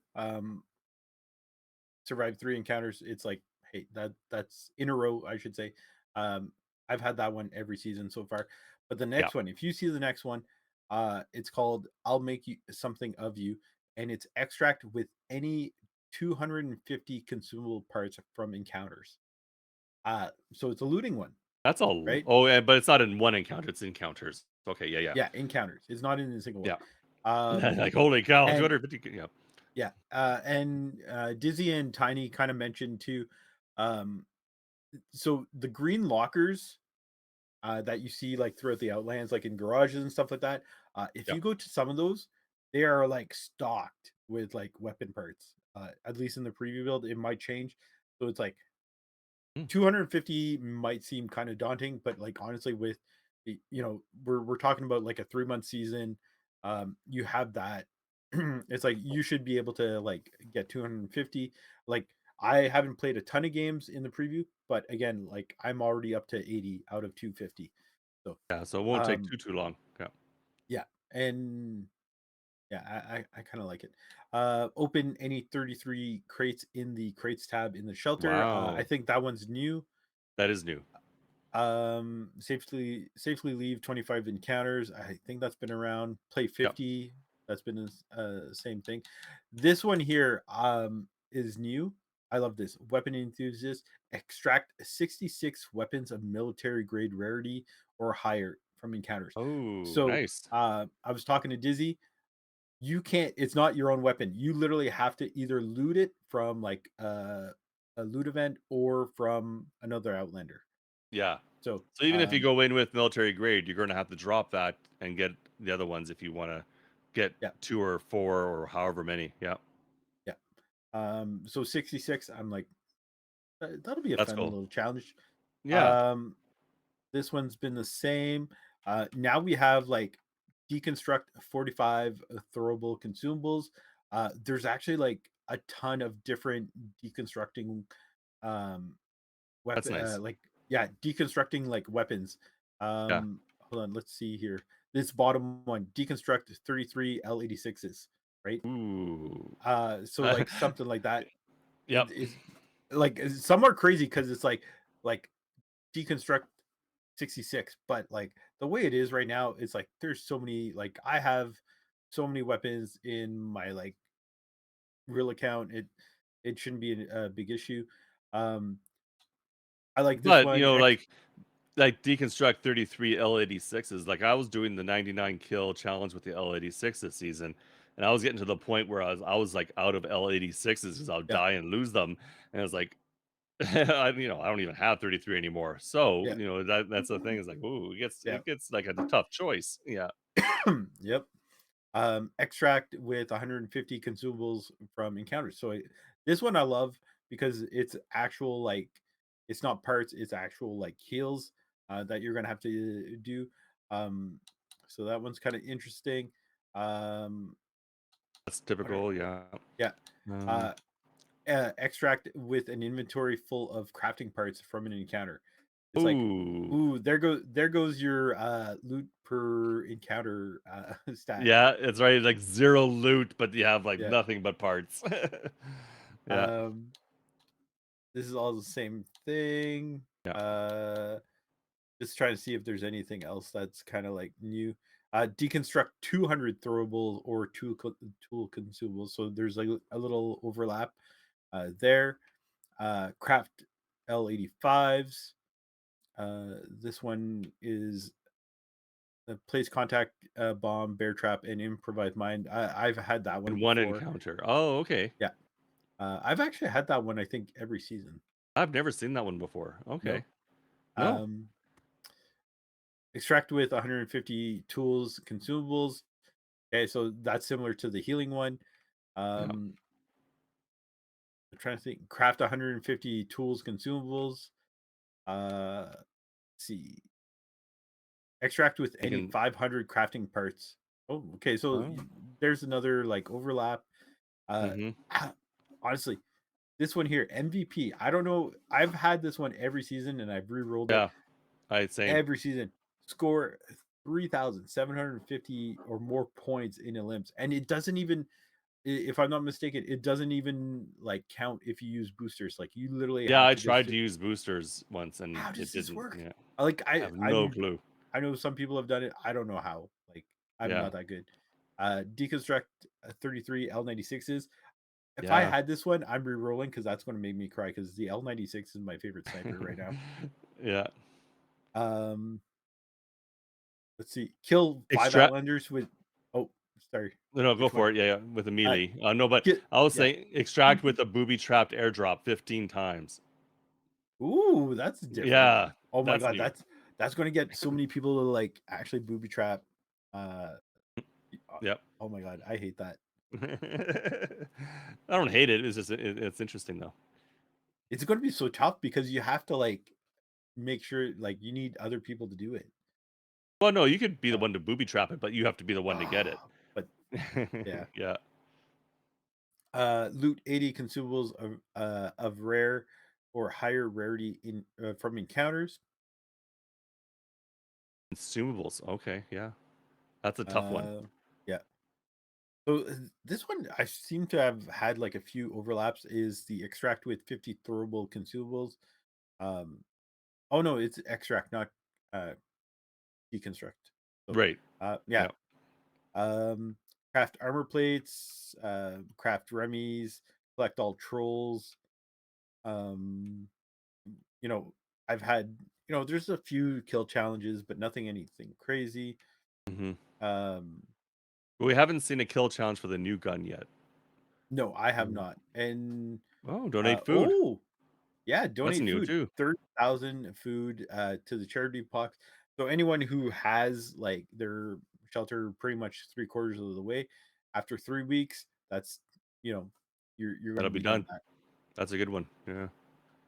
survive 3 encounters. It's like, hey, that's in a row, I should say. Um, I've had that one every season so far. But the yeah. next one, if you see the next one, it's called "I'll Make You Something of You," and it's extract with any 250 consumable parts from encounters. So it's a looting one, That's all. right? Oh, yeah, but it's not in one encounter. It's encounters. Okay, yeah, yeah, Yeah, encounters. It's not in a single one. yeah. Um, Like holy cow, and 250. Yeah, yeah, and Dizzy and Tiny kind of mentioned too. Um, so the green lockers that you see like throughout the Outlands, like in garages and stuff like that. If yeah. you go to some of those, they are like stocked with like weapon parts. At least in the preview build, it might change. So it's like Hmm. 250 might seem kind of daunting, but like honestly, with we're talking about like a 3 month season. You have that. It's like you should be able to like get 250. Like I haven't played a ton of games in the preview, but again, like I'm already up to 80 out of 250. So Yeah, so it won't take um too long. Yeah. yeah, and yeah, I kind of like it. Open any 33 crates in the crates tab in the shelter. I Wow, think that one's new. that is new. Safely leave 25 encounters. I think that's been around. Play Yep. 50. That's been the same thing. This one here is new. I love this. Weapon enthusiast extract 66 weapons of military grade rarity or higher from encounters. Oh, So nice. I was talking to Dizzy. You can't. It's not your own weapon. You literally have to either loot it from like a loot event or from another Outlander. Yeah. So So even if you go in with military grade, you're gonna have to drop that and get the other ones if you wanna get yeah, 2 or 4 or however many. Yeah, yeah. So 66. I'm like that'll be a that's fun cool. little challenge. Yeah, Um, this one's been the same. Now we have like deconstruct 45 throwable consumables. There's actually like a ton of different deconstructing um that's weapon nice. like yeah, deconstructing like weapons. Yeah. Hold on, let's see here. This bottom one, deconstruct 33 L86s, right? Ooh. So like something like that Yep. is like some are crazy because it's like deconstruct 66, but like the way it is right now, it's like there's so many, like I have so many weapons in my like real account. It shouldn't be a big issue. Um I like this But, you one. know, like deconstruct 33 L86s, like, I was doing the 99 kill challenge with the L86 this season, and I was getting to the point where I was, like, out of L86s because I would Yeah, die and lose them, and I was like, I don't even have 33 anymore. So, yeah, that's the thing is like, ooh, yeah. it gets like a tough choice. Yeah. Yep. Extract with 150 consumables from encounters. So this one I love because it's actual like it's not parts, it's actual like heals that you're gonna have to do. Um, so that one's kind of interesting. Um, That's what are, typical. Yeah. yeah. Um, Uh, extract with an inventory full of crafting parts from an encounter. It's like, ooh. ooh, there goes your loot per encounter stat. Yeah, it's right. Like zero loot, but you have like Yeah. nothing but parts. Yeah. Um, this is all the same thing. Yeah. Uh, just trying to see if there's anything else that's kind of like new. Deconstruct 200 throwables or tool consumables. So there's like a little overlap there. Craft L85s. This one is place contact bomb, bear trap, and improvised mine. I've had that one In one before. encounter. Oh, okay. Yeah, I've actually had that one. I think every season. I've never seen that one before. Okay. No, No. um, extract with 150 tools, consumables. Okay, so that's similar to the healing one. Yeah. Um, I'm trying to think. Craft 150 tools, consumables. Let's see. Extract with I any can. 500 crafting parts. Oh, okay. So Oh. there's another like overlap. Uh, Mm-hmm. ah, honestly, this one here, MVP. I don't know. I've had this one every season, and I've re-rolled it Yeah. I same. every season. Score 3,750 or more points in Olymps, and it doesn't even, if I'm not mistaken, it doesn't even like count if you use boosters. Like you literally Yeah, have I to just. tried to use boosters once and How it does this didn't. work? Yeah. Like I have no clue. I know some people have done it. I don't know how. Like I'm Yeah. not that good. Deconstruct 33 L96s. If I Yeah. had this one, I'm re-rolling because that's going to make me cry because the L96 is my favorite sniper right now. Yeah. Um, let's see. Kill 5 Extract. Outlanders with. Oh, sorry. No, go Which one? for it. Yeah, yeah, with a Uh, melee. No, but get I was yeah. saying extract with a booby trapped airdrop 15 times. Ooh, that's different. Yeah, Oh my that's god, new. that's going to get so many people to like actually booby trap. Uh, Yep. oh my god, I hate that. I don't hate it. It's just it's interesting though. It's going to be so tough because you have to like make sure like you need other people to do it. Well, no, you could be the Uh, one to booby trap it, but you have to be the one to get it. but yeah. Yeah. Loot 80 consumables of rare or higher rarity in from encounters. Consumables. Okay, yeah. That's a tough one. Uh, yeah. So this one I seem to have had like a few overlaps. Is the extract with 50 throwable consumables? Um, oh no, it's extract, not uh, deconstruct. So Right. yeah. Yeah. Um, craft armor plates, craft remmies, collect all trolls. Um, you know, I've had, there's a few kill challenges, but nothing anything crazy. Hmm. Um, We haven't seen a kill challenge for the new gun yet. no, I have Mm. not. And Oh, donate food. oh, yeah, That's donate new food. too. 30,000 food to the charity box. So anyone who has like their shelter pretty much 3/4 of the way, after 3 weeks, that's you know, you're gonna That'll be be done done. that. That's a good one. Yeah.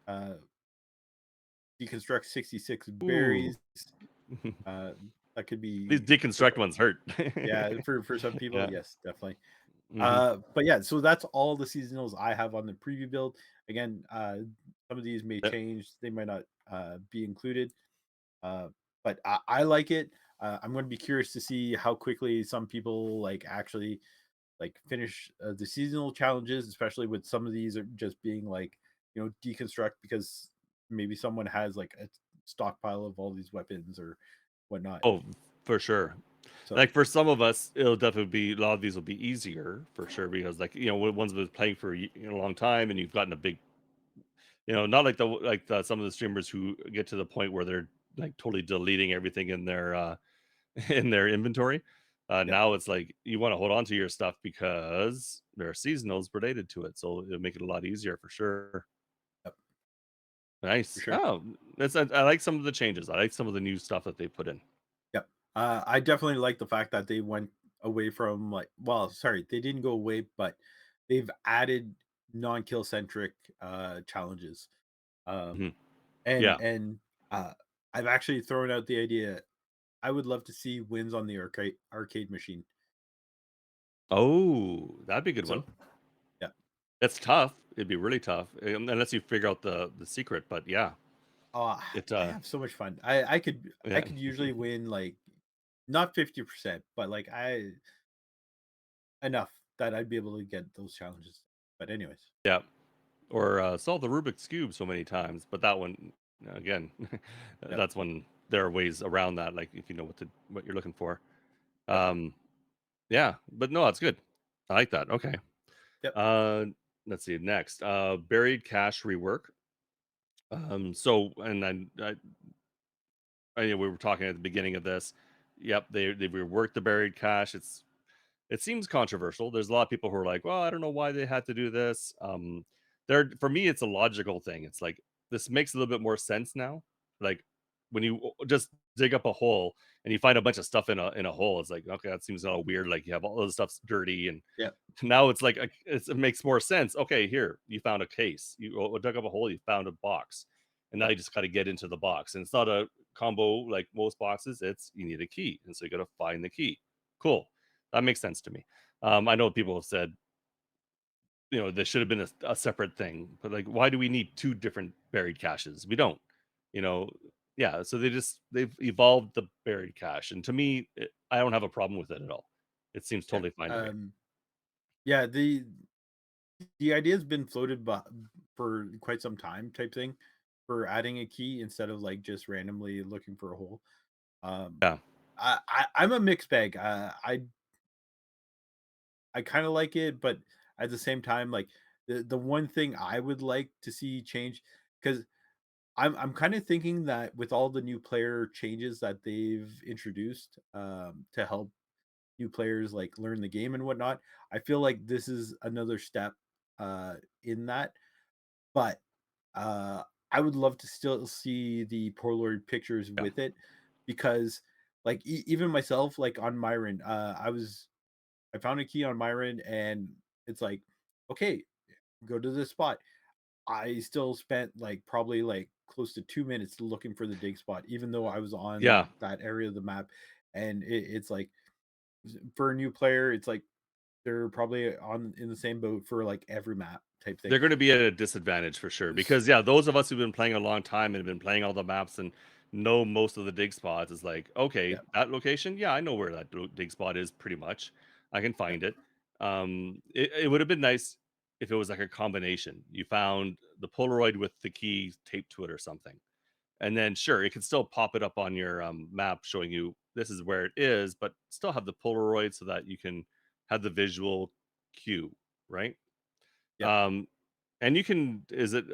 Uh deconstruct 66 Ooh. berries. Uh that could These be deconstruct ones hurt. yeah, for some people, Yeah. yes, definitely. Hmm. But yeah, so that's all the seasonals I have on the preview build. Again, some of these may Yep. change, they might not be included. Uh, but I like it. I'm going to be curious to see how quickly some people like actually like finish the seasonal challenges, especially with some of these are just being like deconstruct because maybe someone has like a stockpile of all these weapons or whatnot. Oh, for sure. So Like for some of us, it'll definitely be a lot of these will be easier for sure because like ones been playing for a long time and you've gotten a big not like some of the streamers who get to the point where they're like totally deleting everything in their in their inventory. yep, Now it's like you want to hold on to your stuff because there are seasonals related to it, so it'll make it a lot easier for sure. yep, for Nice. sure. Oh, I like some of the changes. I like some of the new stuff that they put in. Yep. I definitely like the fact that they went away from like, well, sorry, they didn't go away, but they've added non-kill centric challenges. Um, Mhm. and Yeah. and uh, I've actually thrown out the idea. I would love to see wins on the arcade machine. Oh, that'd be a good one. So yeah, It's tough. It'd be really tough unless you figure out the secret. But yeah, uh, it I have so much fun. I yeah. could usually win like not 50%, but like I enough that I'd be able to get those challenges. But anyways, Yeah. Or solve the Rubik's cube so many times. But that one again, yep, that's when there are ways around that. Like if you know what you're looking for. yep, Um, yeah. But no, that's good. I like that. Okay. yep, Uh, let's see next. Buried cache rework. So and then we were talking at the beginning of this. Yep, they reworked the buried cache. It seems controversial. There's a lot of people who are like, "Well, I don't know why they had to do this." There for me, it's a logical thing. It's like this makes a little bit more sense now. Like when you just dig up a hole and you find a bunch of stuff in a hole, it's like okay, that seems a little weird. Like you have all this stuff's dirty, and yep, now it's like it makes more sense. Okay, here you found a case. You dug up a hole. You found a box, and now yep, you just got to get into the box. And it's not a combo like most boxes. It's you need a key, and so you got to find the key. Cool, that makes sense to me. I know people have said this should have been a separate thing, but like, why do we need two different buried caches? We don't. You know, yeah. So they've evolved the buried cache, and to me, I don't have a problem with it at all. It seems yeah. totally fine to me. Yeah, the idea's been floated for quite some time type thing for adding a key instead of like just randomly looking for a hole. Um, Yeah, I'm a mixed bag. I kind of like it, but at the same time, like the one thing I would like to see change because I'm kind of thinking that with all the new player changes that they've introduced to help new players like learn the game and whatnot, I feel like this is another step in that. But uh, I would love to still see the Polaroid pictures yeah, with it because, like, even myself, like on Myron, I found a key on Myron, and it's like, okay, go to this spot. I still spent like probably like close to 2 minutes looking for the dig spot, even though I was yeah. on that area of the map, and it's like for a new player, it's like they're probably on in the same boat for like every map type thing. They're gonna be at a disadvantage for sure because, yeah, those of us who've been playing a long time and have been playing all the maps and know most of the dig spots is like, "Okay, Yeah, that location, yeah, I know where that dig spot is pretty much. I can yeah, find it." It would have been nice if it was like a combination. You found the Polaroid with the key taped to it or something. And then sure, it could still pop it up on your, map showing you this is where it is, but still have the Polaroid so that you can have the visual cue, right? Yep. Um, and you can is it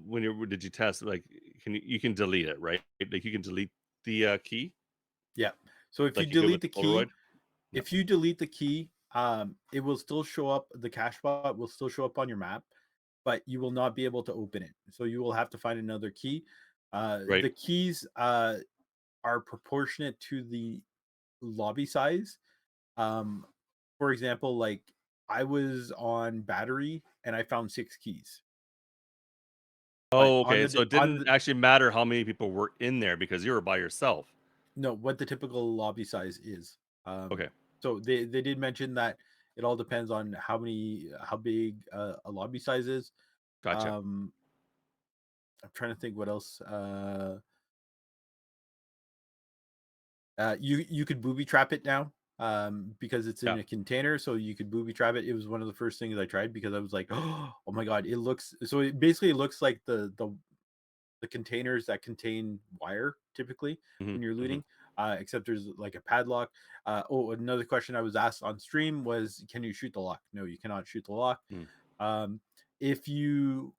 when you did you test like you can delete it, right? Like you can delete the key Yeah. So if you like you could with delete the Polaroid. key, Yeah. it will still show up. The cache spot will still show up on your map, but you will not be able to open it. So you will have to find another key. Right. The keys are proportionate to the lobby size. Um, for example, like I was on battery and I found 6 keys, but Oh, okay. So it on didn't the actually matter how many people were in there because you were by yourself. no, what the typical lobby size is. Okay. So they did mention that it all depends on how big a lobby size is. Gotcha. Um, I'm trying to think what else. You could booby trap it now, because it's in Yeah. a container, so you could booby trap it. It was one of the first things I tried because I was like, oh my god, it looks so. It basically looks like the containers that contain wire typically Hmm. when you're Hmm. looting, except there's like a padlock. Another question I was asked on stream was, can you shoot the lock? No, you cannot shoot the lock. Mm. Um, if you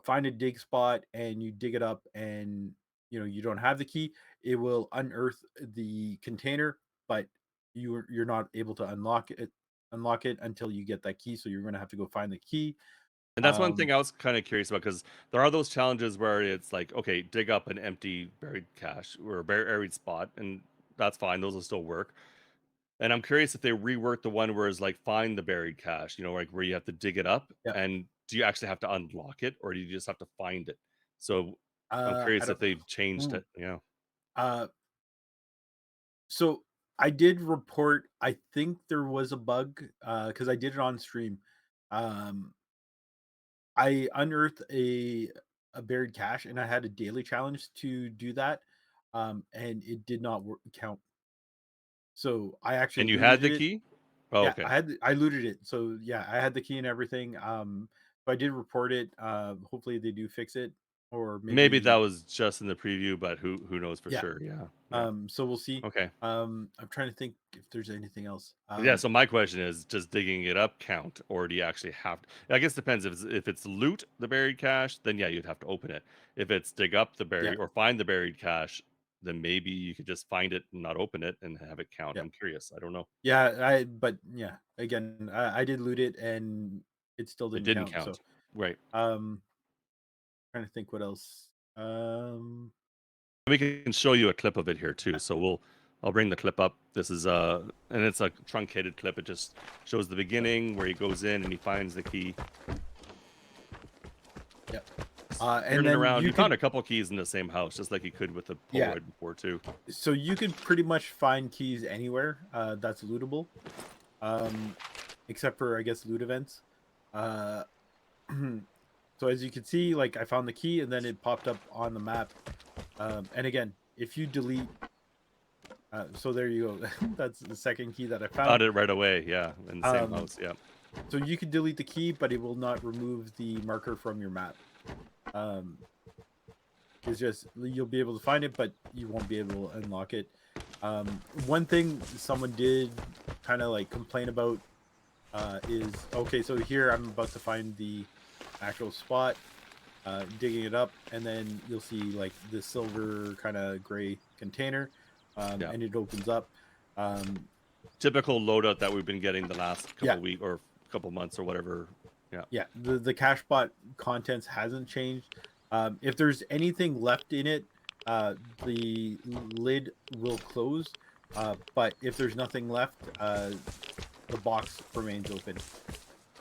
find a dig spot and you dig it up and you don't have the key, it will unearth the container, but you're not able to unlock it until you get that key. So you're going to have to go find the key. And that's one Um, thing I was kind of curious about because there are those challenges where it's like, okay, dig up an empty buried cache or a buried spot, and that's fine. Those will still work. And I'm curious if they rework the one where it's like find the buried cache, like where you have to dig it up, yeah. and do you actually have to unlock it or do you just have to find it? So I'm I curious if don't. they've changed Ooh. it. Yeah. Uh, so I did report. I think there was a bug because I did it on stream. Um, I unearthed a buried cache, and I had a daily challenge to do that, and it did not count. So I actually And you had looted the it. key? Oh, Yeah, okay. I looted it. So yeah, I had the key and everything. So I did report it. Hopefully they do fix it, or Maybe that maybe was just in the preview, but who knows for yeah. sure. Yeah. Yeah. So we'll see. Okay. I'm trying to think if there's anything else. Yeah, so my question is, does digging it up count, or do you actually have to? I guess it depends. If it's loot the buried cache, then yeah, you'd have to open it. If it's dig up the Yeah, buried or find the buried cache, then maybe you could just find it and not open it and have it count. yeah, I'm curious. I don't know. yeah. But yeah, again, I did loot it and it still It didn't didn't count. So count. Right. um, trying to think what else. Um, We can show you a clip of it here too. So I'll bring the clip up. This is and it's a truncated clip. It just shows the yeah, beginning where he goes in and he finds the key. yeah. And Turning then around, you he found could a couple keys in the same house, just like he could with the yeah. Polaroid before too. So you could pretty much find keys anywhere that's lootable, um, except for I guess loot events. Uh, so as you can see, like I found the key and then it popped up on the map. And again, if you delete, so there you go. That's the second key that I Found found. it right away, yeah, in the same Um, house, yeah. so you could delete the key, but it will not remove the marker from your map. Um, it's just you'll be able to find it, but you won't be able to unlock it. One thing someone did kind of like complain about is okay. So here I'm about to find the actual spot, digging it up, and then you'll see like this silver kind of gray container, Yeah. and it opens up. Um, Typical loadout that we've been getting the last yeah, couple week or couple months or whatever. Yeah. yeah. The cache bot contents hasn't changed. If there's anything left in it, the lid will close. But if there's nothing left, the box remains open.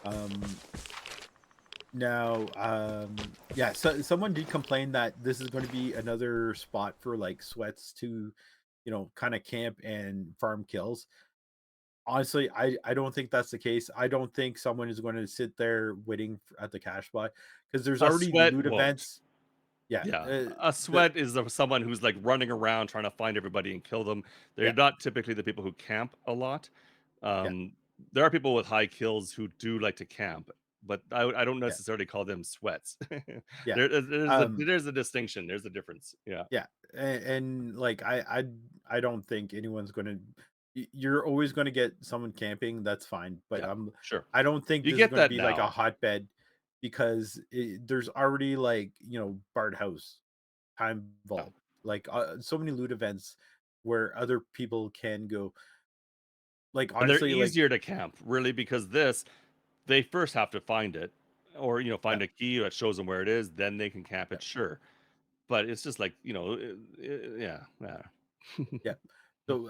Um, Now, yeah, so someone did complain that this is going to be another spot for like sweats to, kind of camp and farm kills. Honestly, I don't think that's the case. I don't think someone is going to sit there waiting at the cash spot because there's A already sweat loot won't. events. Yeah, Yeah. A the sweat is someone who's like running around trying to find everybody and kill them. They're yeah, not typically the people who camp a lot. yeah, Um, there are people with high kills who do like to camp, but I don't yeah, necessarily call them sweats. yeah. There's there's a distinction. There's a difference. Yeah. Yeah, and like I don't think anyone's going to. you're always going to get someone camping. That's fine, but Yeah, sure. I don't think You this is get going to that be like a now. hotbed because there's already like Bard House, Time Yeah. Vault, like so many loot events where other people can go. Like And they're honestly, like easier to camp, really, because this, they first have to find it, or yeah, find a key that shows them where it is, then they can camp yeah, it, sure. But it's just like, yeah, yeah. yeah. So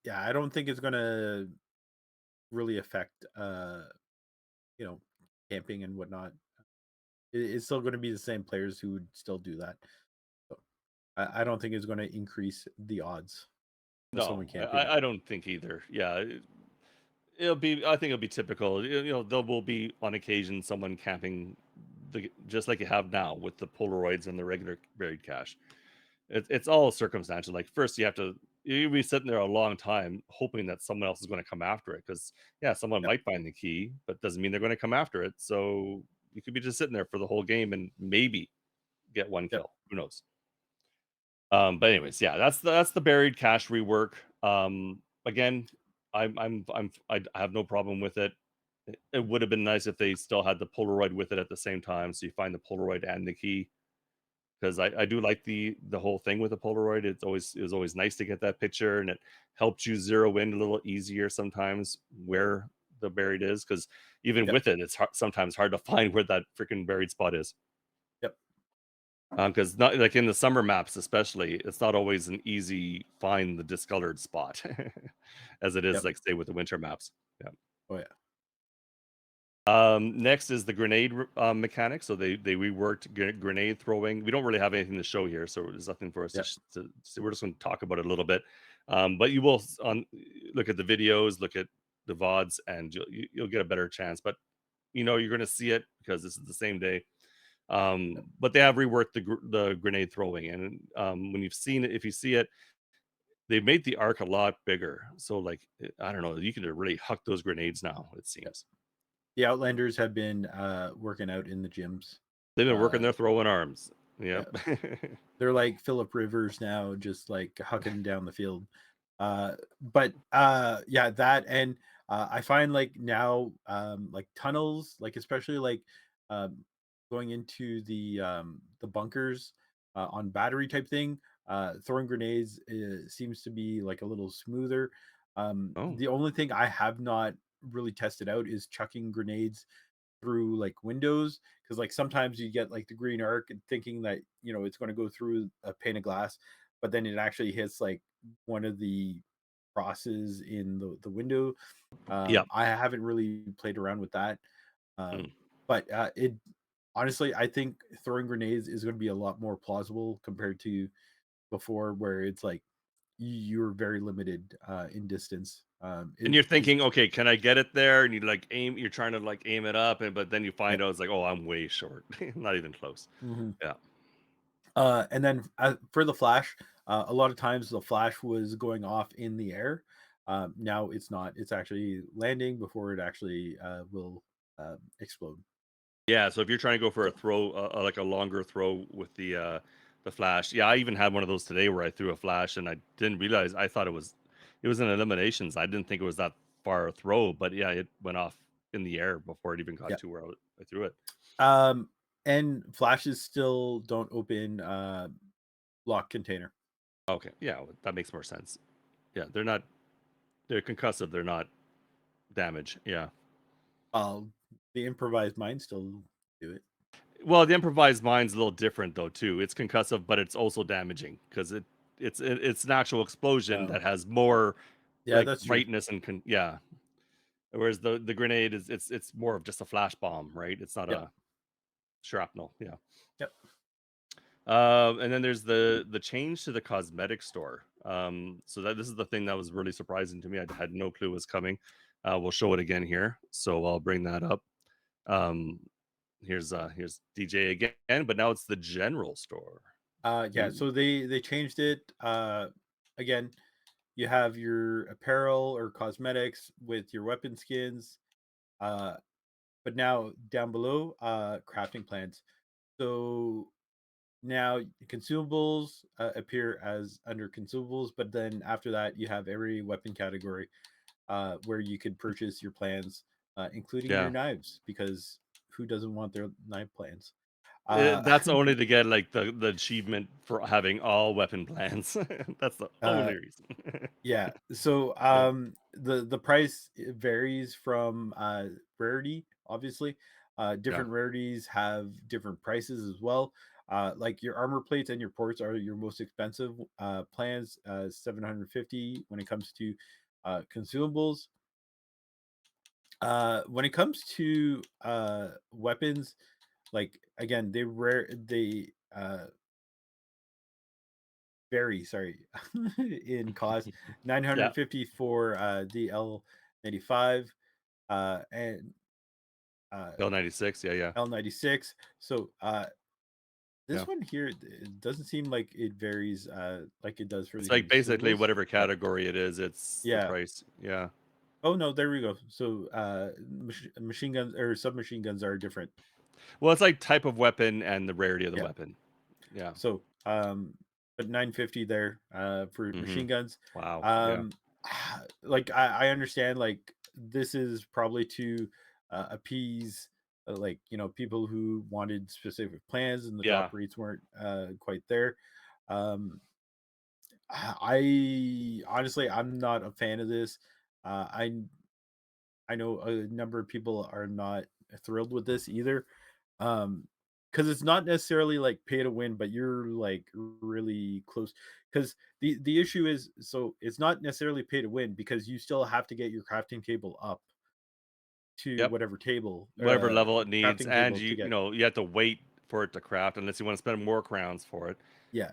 yeah, I don't think it's gonna really affect you know camping and whatnot. It's still going to be the same players who would still do that. So I don't think it's going to increase the odds of No, someone I camping. I I don't think either. Yeah, I think it'll be typical. There will be on occasion someone camping just like you have now with the Polaroids and the regular buried cache. It's all circumstantial. Like first, you'll be sitting there a long time hoping that someone else is going to come after it. Because yeah, someone Yep, might find the key, but doesn't mean they're going to come after it. So you could be just sitting there for the whole game and maybe get one yep, kill. Who knows? But anyways, yeah, that's the buried cache rework. Again, I have no problem with it. It would have been nice if they still had the Polaroid with it at the same time, so you find the Polaroid and the key. Because I do like the whole thing with the Polaroid. It was always nice to get that picture, and it helps you zero in a little easier sometimes where the buried is. Because even yep, with it, it's sometimes hard to find where that freaking buried spot is. yep, Because not like in the summer maps, especially, it's not always an easy find the discolored spot as it is, yep. like say with the winter maps. Yeah. Oh yeah, Next is the grenade mechanic. So they reworked grenade throwing. We don't really have anything to show here, so there's nothing for us yep, to so we're just going to talk about it a little bit. But you will look at the videos, look at the VODs, and you'll get a better chance. But you're going to see it because this is the same day. yep. But they have reworked the grenade throwing, and when you've seen it, if you see it, they've made the arc a lot bigger. So like I don't know, you can really huck those grenades now. It Yep. seems The Outlanders have been working out in the gyms. they've been working Uh, their throwing arms. yeah, Yep. they're like Philip Rivers now, just like hucking down the field. But yeah, that and I find like now like tunnels, like especially like um, going into the bunkers on battery type thing, throwing grenades seems to be like a little smoother. Oh, The only thing I have not really tested out is chucking grenades through like windows because like sometimes you get like the green arc and thinking that it's going to go through a pane of glass, but then it actually hits like one of the crosses in the window. yep. I haven't really played around with that, Mm. but it honestly I think throwing grenades is going to be a lot more plausible compared to before where it's like you're very limited in distance. And It you're is. thinking, okay, can I get it there? And you like aim, you're trying to like aim it up, and but then you Yeah. find out it's like, oh, I'm way short, not even close. Mhm. Yeah. And then for the flash, a lot of times the flash was going off in the air. Now it's not. It's actually landing before it actually will explode. Yeah, so if you're trying to go for a So throw, like a longer throw with the flash, yeah, I even had one of those today where I threw a flash and I didn't realize I thought it was in eliminations. I didn't think it was that far a throw, but yeah, it went off in the air before it even got yeah. to where I threw it. Um, and flashes still don't open lock container. Okay, yeah, well, that makes more sense. Yeah, they're concussive, they're not damage. Yeah. Uh, the improvised mine still do it. Well, the improvised mine's a little different though too. It's concussive, but it's also damaging because it's an actual explosion that Oh, has more yeah, like that's true. brightness and yeah. Whereas the grenade is it's more of just a flash bomb, right? It's not Yep, a shrapnel. Yeah. yep, And then there's the change to the cosmetic store. So that this is the thing that was really surprising to me. I had no clue was coming. We'll show it again here, so I'll bring that up. Um, here's DJ again, but now it's the general store. yeah. Ooh. So they changed it. Again, you have your apparel or cosmetics with your weapon skins. Uh, but now down below, crafting plans. So now consumables appear as under consumables, but then after that you have every weapon category where you could purchase your plans, including your Yeah. knives, because who doesn't want their knife plans? Uh, That's only to get like the achievement for having all weapon plans. That's the uh, only reason. yeah. So Yeah. the price varies from rarity, obviously. Yeah. Different rarities have different prices as well. Like your armor plates and your ports are your most expensive plans, 750 when it comes to consumables. When it comes to weapons, like again, they vary, sorry, in cost. Yeah. 950 for the L95 and uh L96. Yeah. Yeah. L96. So Yeah. this one here, it doesn't seem like it varies like it does for It's the like basically consumables. whatever Yeah. category it is, it's the Yeah. price. Yeah. Oh no, there we go. So machine guns or submachine guns are different. Well, it's like type of weapon and the rarity of the Yeah. weapon. Yeah. So, but 950 there for Hmm. machine guns. Wow. Yeah. Um, like I understand, like this is probably to appease, like people who wanted specific plans and the drop Yeah. rates weren't quite there. Um, I honestly, I'm not a fan of this. I know a number of people are not thrilled with this either. Um, because it's not necessarily like pay to win, but you're like really close. Because the issue is, so it's not necessarily pay to win because you still have to get your crafting table up to Yep. whatever table, Whatever level it needs, crafting and table to get. you have to wait for it to craft unless you want to spend more crowns for it. Yeah,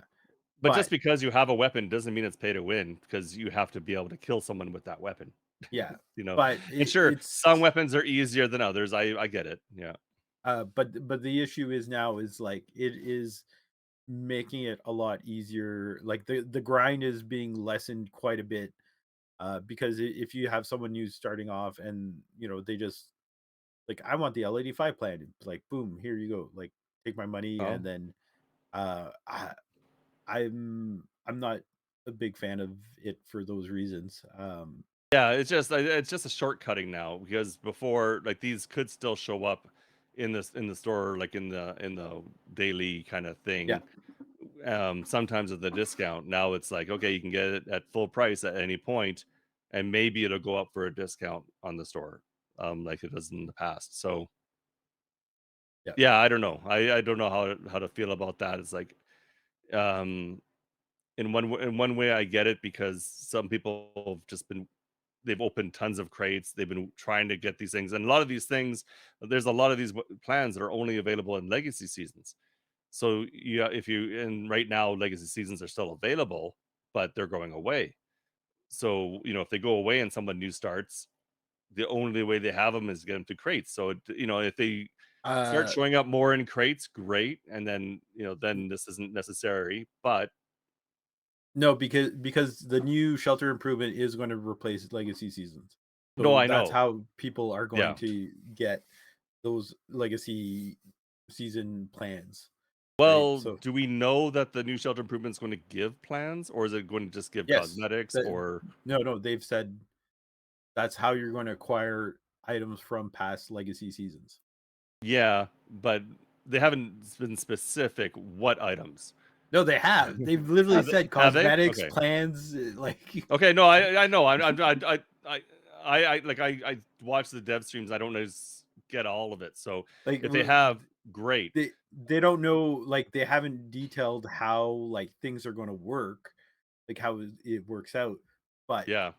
But just but because you have a weapon doesn't mean it's pay to win because you have to be able to kill someone with that weapon. yeah, You know, but and sure, it's some weapons are easier than others. I get it. Yeah. but the issue is now is like it is making it a lot easier. Like the grind is being lessened quite a bit because if you have someone who's starting off and they just like, I want the L85 plan, it's like boom, here you go, like take my money. Oh, And then uh I, I'm not a big fan of it for those reasons. yeah. It's just a shortcutting now because before, like these could still show up in the store, like in the daily kind of Yeah. thing. Sometimes with the discount. Now it's like, okay, you can get it at full price at any point, and maybe it'll go up for a discount on the store, like it does in the past. So Yeah. yeah, I don't know. I don't know how to feel about that. It's like, um, in one way, I get it because some people have just been they've opened tons of crates. They've been trying to get these things, and a lot of these things, there's a lot of these plans that are only available in legacy seasons. So yeah, if you and right now legacy seasons are still available, but they're going away. So if they go away and someone new starts, the only way they have them is get them to crates. So if they start uh showing up more in crates, great. And then then this isn't necessary. But no, because the new shelter improvement is going to replace legacy seasons, no, so I that's know. how people are going Yeah. to get those legacy season plans, right? Well, So do we know that the new shelter improvement is going to give plans, or is it going to just give yes, cosmetics? that, Or no, they've said that's how you're going to acquire items from past legacy seasons. yeah, but they haven't been specific what items. No, they have. They've literally said Have they? cosmetics, Okay. plans, like Okay, no, I know. I watch the dev streams. I don't always get all of it. So like if they have, great. they don't know, like they haven't detailed how like things are going to work, like how it works out. But Yeah,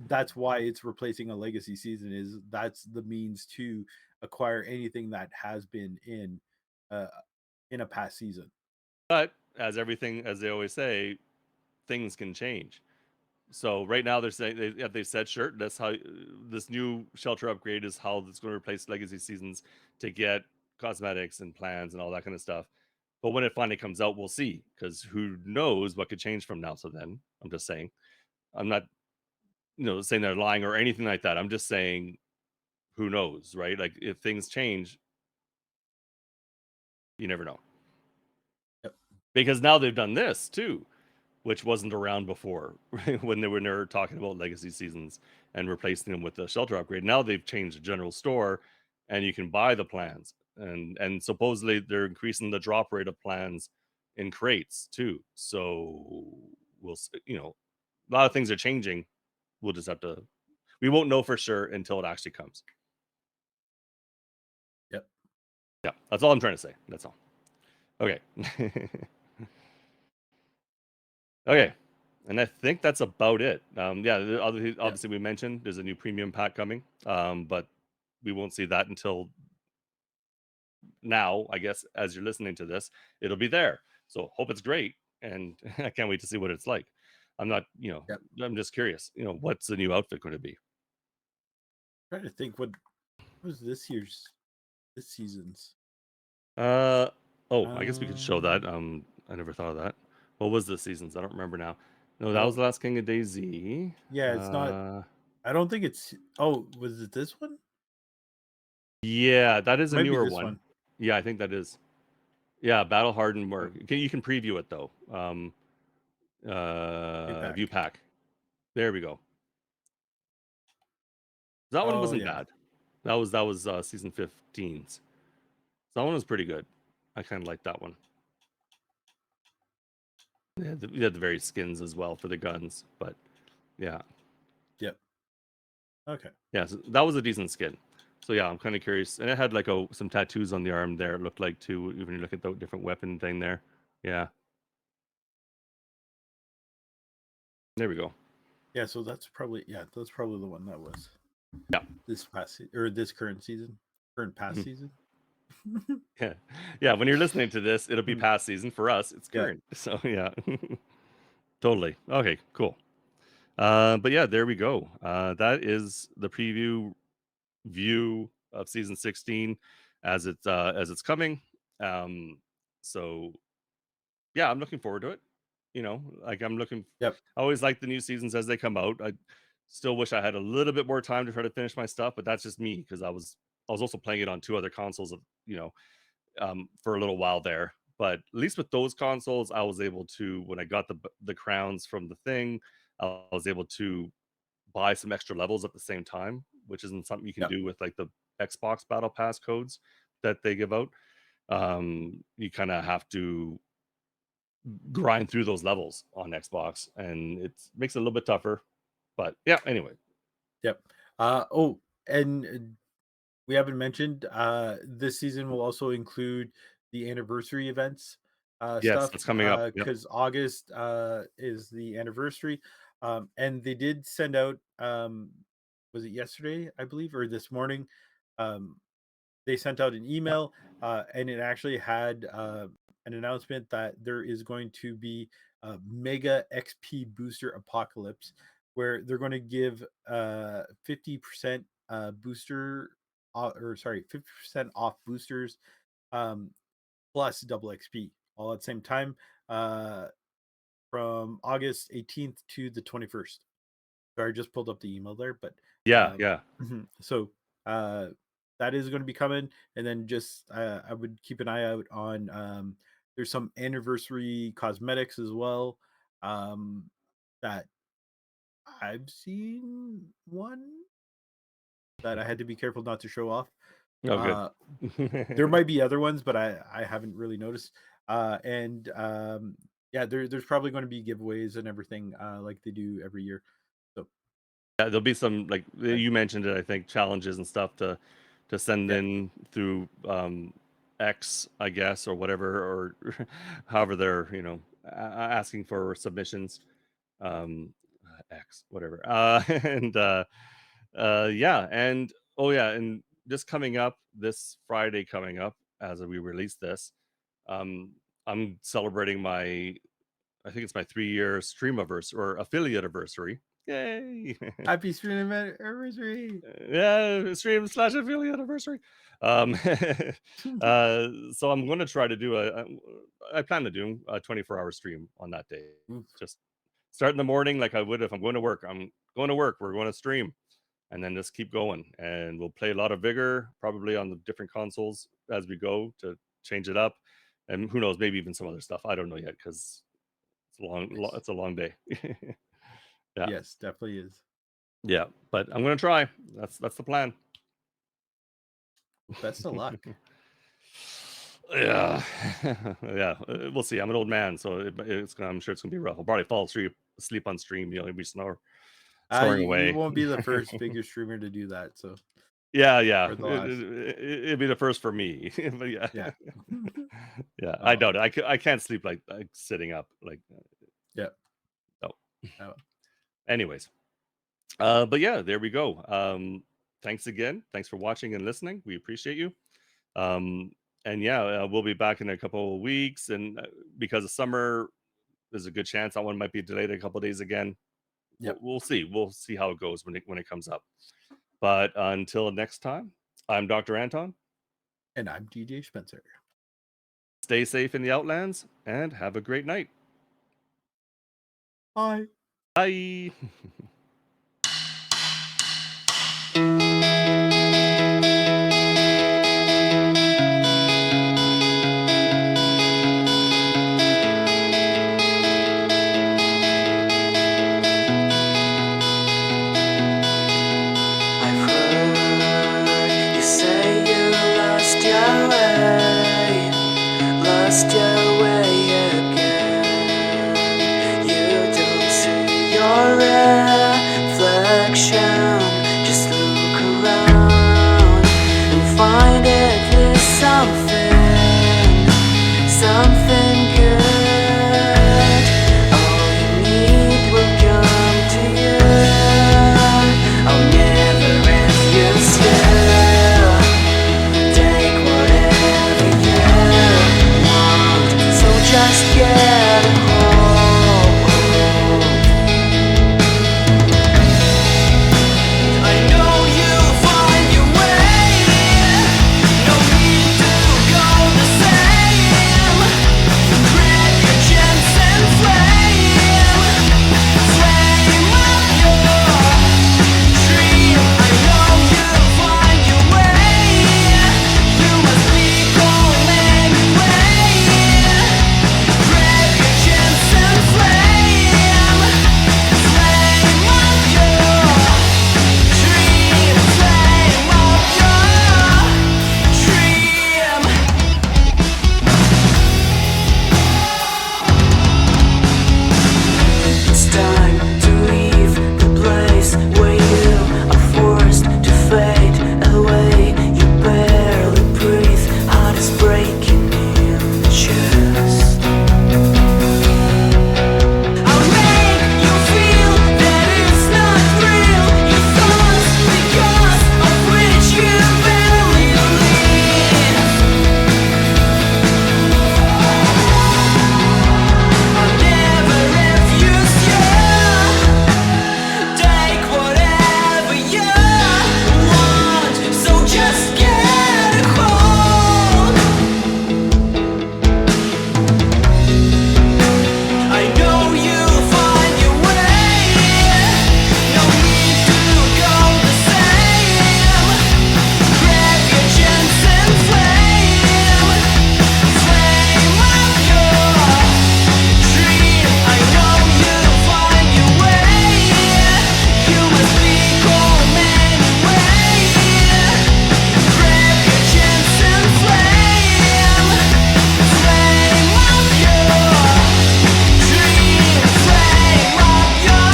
that's why it's replacing a legacy season, is that's the means to acquire anything that has been uh in a past season. but as everything, as they always say, things can change. So right now they're saying they said sure that's how this new shelter upgrade is how it's going to replace legacy seasons to get cosmetics and plans and all that kind of stuff. But when it finally comes out, we'll see because who knows what could change from now to then. I'm just saying. I'm not saying they're lying or anything like that. I'm just saying who knows, right? Like if things change, you never know. Yep. because now they've done this too, which wasn't around before when they were talking about legacy seasons and replacing them with the shelter upgrade. Now they've changed the general store, and you can buy the plans, and supposedly they're increasing the drop rate of plans in crates too. So a lot of things are changing. We'll just have to. We won't know for sure until it actually comes. Yep. Yeah, that's all I'm trying to say. That's all. Okay. Okay. And I think that's about it. Obviously we mentioned there's a new premium pack coming, but we won't see that until now. I guess as you're listening to this, it'll be there. So hope it's great, and I can't wait to see what it's like. I'm not, Yep. I'm just curious. What's the new outfit going to be? Trying to think what was this season's. I guess we could show that. I never thought of that. What was the seasons? I don't remember now. No, that was the last King of DayZ. Yeah, it's not. I don't think it's. Oh, was it this one? Yeah, that is a Might be newer this one. one. Yeah, I think that is. Yeah, Battle Hardened Work. You can preview it though. View pack. There we go. That one wasn't bad. That was season 15's. That one was pretty good. I kind of like that one. You had the various skins as well for the guns, but yeah. Yep. Okay. Yeah, so that was a decent skin. So yeah, I'm kind of curious, and it had like some tattoos on the arm there. It looked like too, when you look at the different weapon thing there. Yeah. There we go. Yeah, so that's probably the one that was. Yeah. This past or this current past season. Yeah. Yeah, when you're listening to this, it'll be past season. For us, it's current. Yeah. So yeah. Totally. Okay, cool. But yeah, there we go. That is the preview view of season 16 as it's coming. So yeah, I'm looking forward to it. Like I'm looking. Yep. I always like the new seasons as they come out. I still wish I had a little bit more time to try to finish my stuff, but that's just me because I was also playing it on 2 other consoles for a little while there. But at least with those consoles, I was able to, when I got the crowns from the thing, I was able to buy some extra levels at the same time, which isn't something you can do with like the Xbox Battle Pass codes that they give out. You kind of have to grind through those levels on Xbox, and it makes it a little bit tougher. But yeah, anyway. Yep. And we haven't mentioned this season will also include the anniversary events Yes, stuff that's coming up. Yep. because August is the anniversary. And they did send out was it yesterday, I believe, or this morning? They sent out an email and it actually had an announcement that there is going to be a mega XP booster apocalypse where they're going to give 50% booster or sorry 50% off boosters um, plus double XP all at the same time from August 18th to the 21st. Sorry, I just pulled up the email there, but Yeah. so that is going to be coming, and then just I would keep an eye out on there's some anniversary cosmetics as well that I've seen one that I had to be careful not to show off. Oh, good. There might be other ones, but I haven't really noticed. And yeah, there's probably going to be giveaways and everything like they do every year. So Yeah, there'll be some, like you mentioned it, I think, challenges and stuff to send in through X, I guess, or whatever, or however they're asking for submissions. X, whatever. And yeah, and oh yeah, and just coming up this Friday, coming up as we release this, I'm celebrating I think it's my 3-year Streamaversary or affiliate anniversary. Yay! Happy stream anniversary! Yeah, stream/affiliate anniversary. So I'm going to try to do I plan to do a 24-hour stream on that day. Just start in the morning like I would if I'm going to work. I'm going to work. We're going to stream, and then just keep going. And we'll play a lot of Vigor, probably on the different consoles as we go to change it up. and who knows, maybe even some other stuff. I don't know yet because it's a long day. Yeah. Yes, definitely is. Yeah, but I'm gonna try. That's the plan. Best of luck. Yeah, yeah. We'll see. I'm an old man, so I'm sure it's gonna be rough. I'll probably fall asleep on stream. You'll be snoring away. You won't be the first bigger streamer to do that. So Yeah. or the last. It'd be the first for me. But yeah, Yeah. yeah. I doubt it. I can't sleep like sitting up. Like, Yeah. no. Oh. Anyways, but yeah, there we go. Thanks again. Thanks for watching and listening. We appreciate you. And yeah, we'll be back in a couple of weeks, and because of summer, there's a good chance that one might be delayed a couple of days again. Yep. We'll see. We'll see how it goes when it comes up. But until next time, I'm Dr. Anton. And I'm DJ Spencer. Stay safe in the Outlands and have a great night. Bye. Bye. Lost your way again. You don't see your reflection. Just look around and find it. There's something good. All you need will come to you. I'll never refuse you. Take whatever you want, so just get a hold. I know you'll find your way. No need to go the same. Grab your chance and flame up your dream. I know you'll find your way. You must be going anyway. Grab your chance and flame up your dream. Flame up your dream. It's time to leave the place where you are forced to fade away. You barely breathe, heart is breaking in the chest. I'll make you feel that it's not real. Your thoughts because of which you barely live. I'll never refuse you. Take whatever you want, so just get a hold. I know you'll find your way. No need to go the same. Grab your chance and flame up your dream. I know you'll find your way. You must be going anyway. Grab your chance and flame up your dream. Flame up your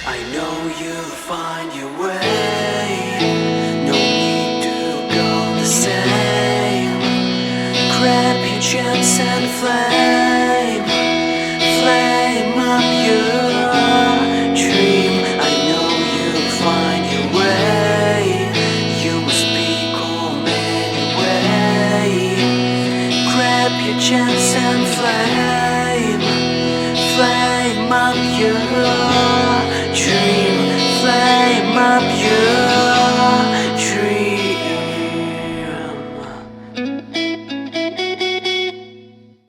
I know you'll find your way. No need to go the same. Grab your chance and flame up your you.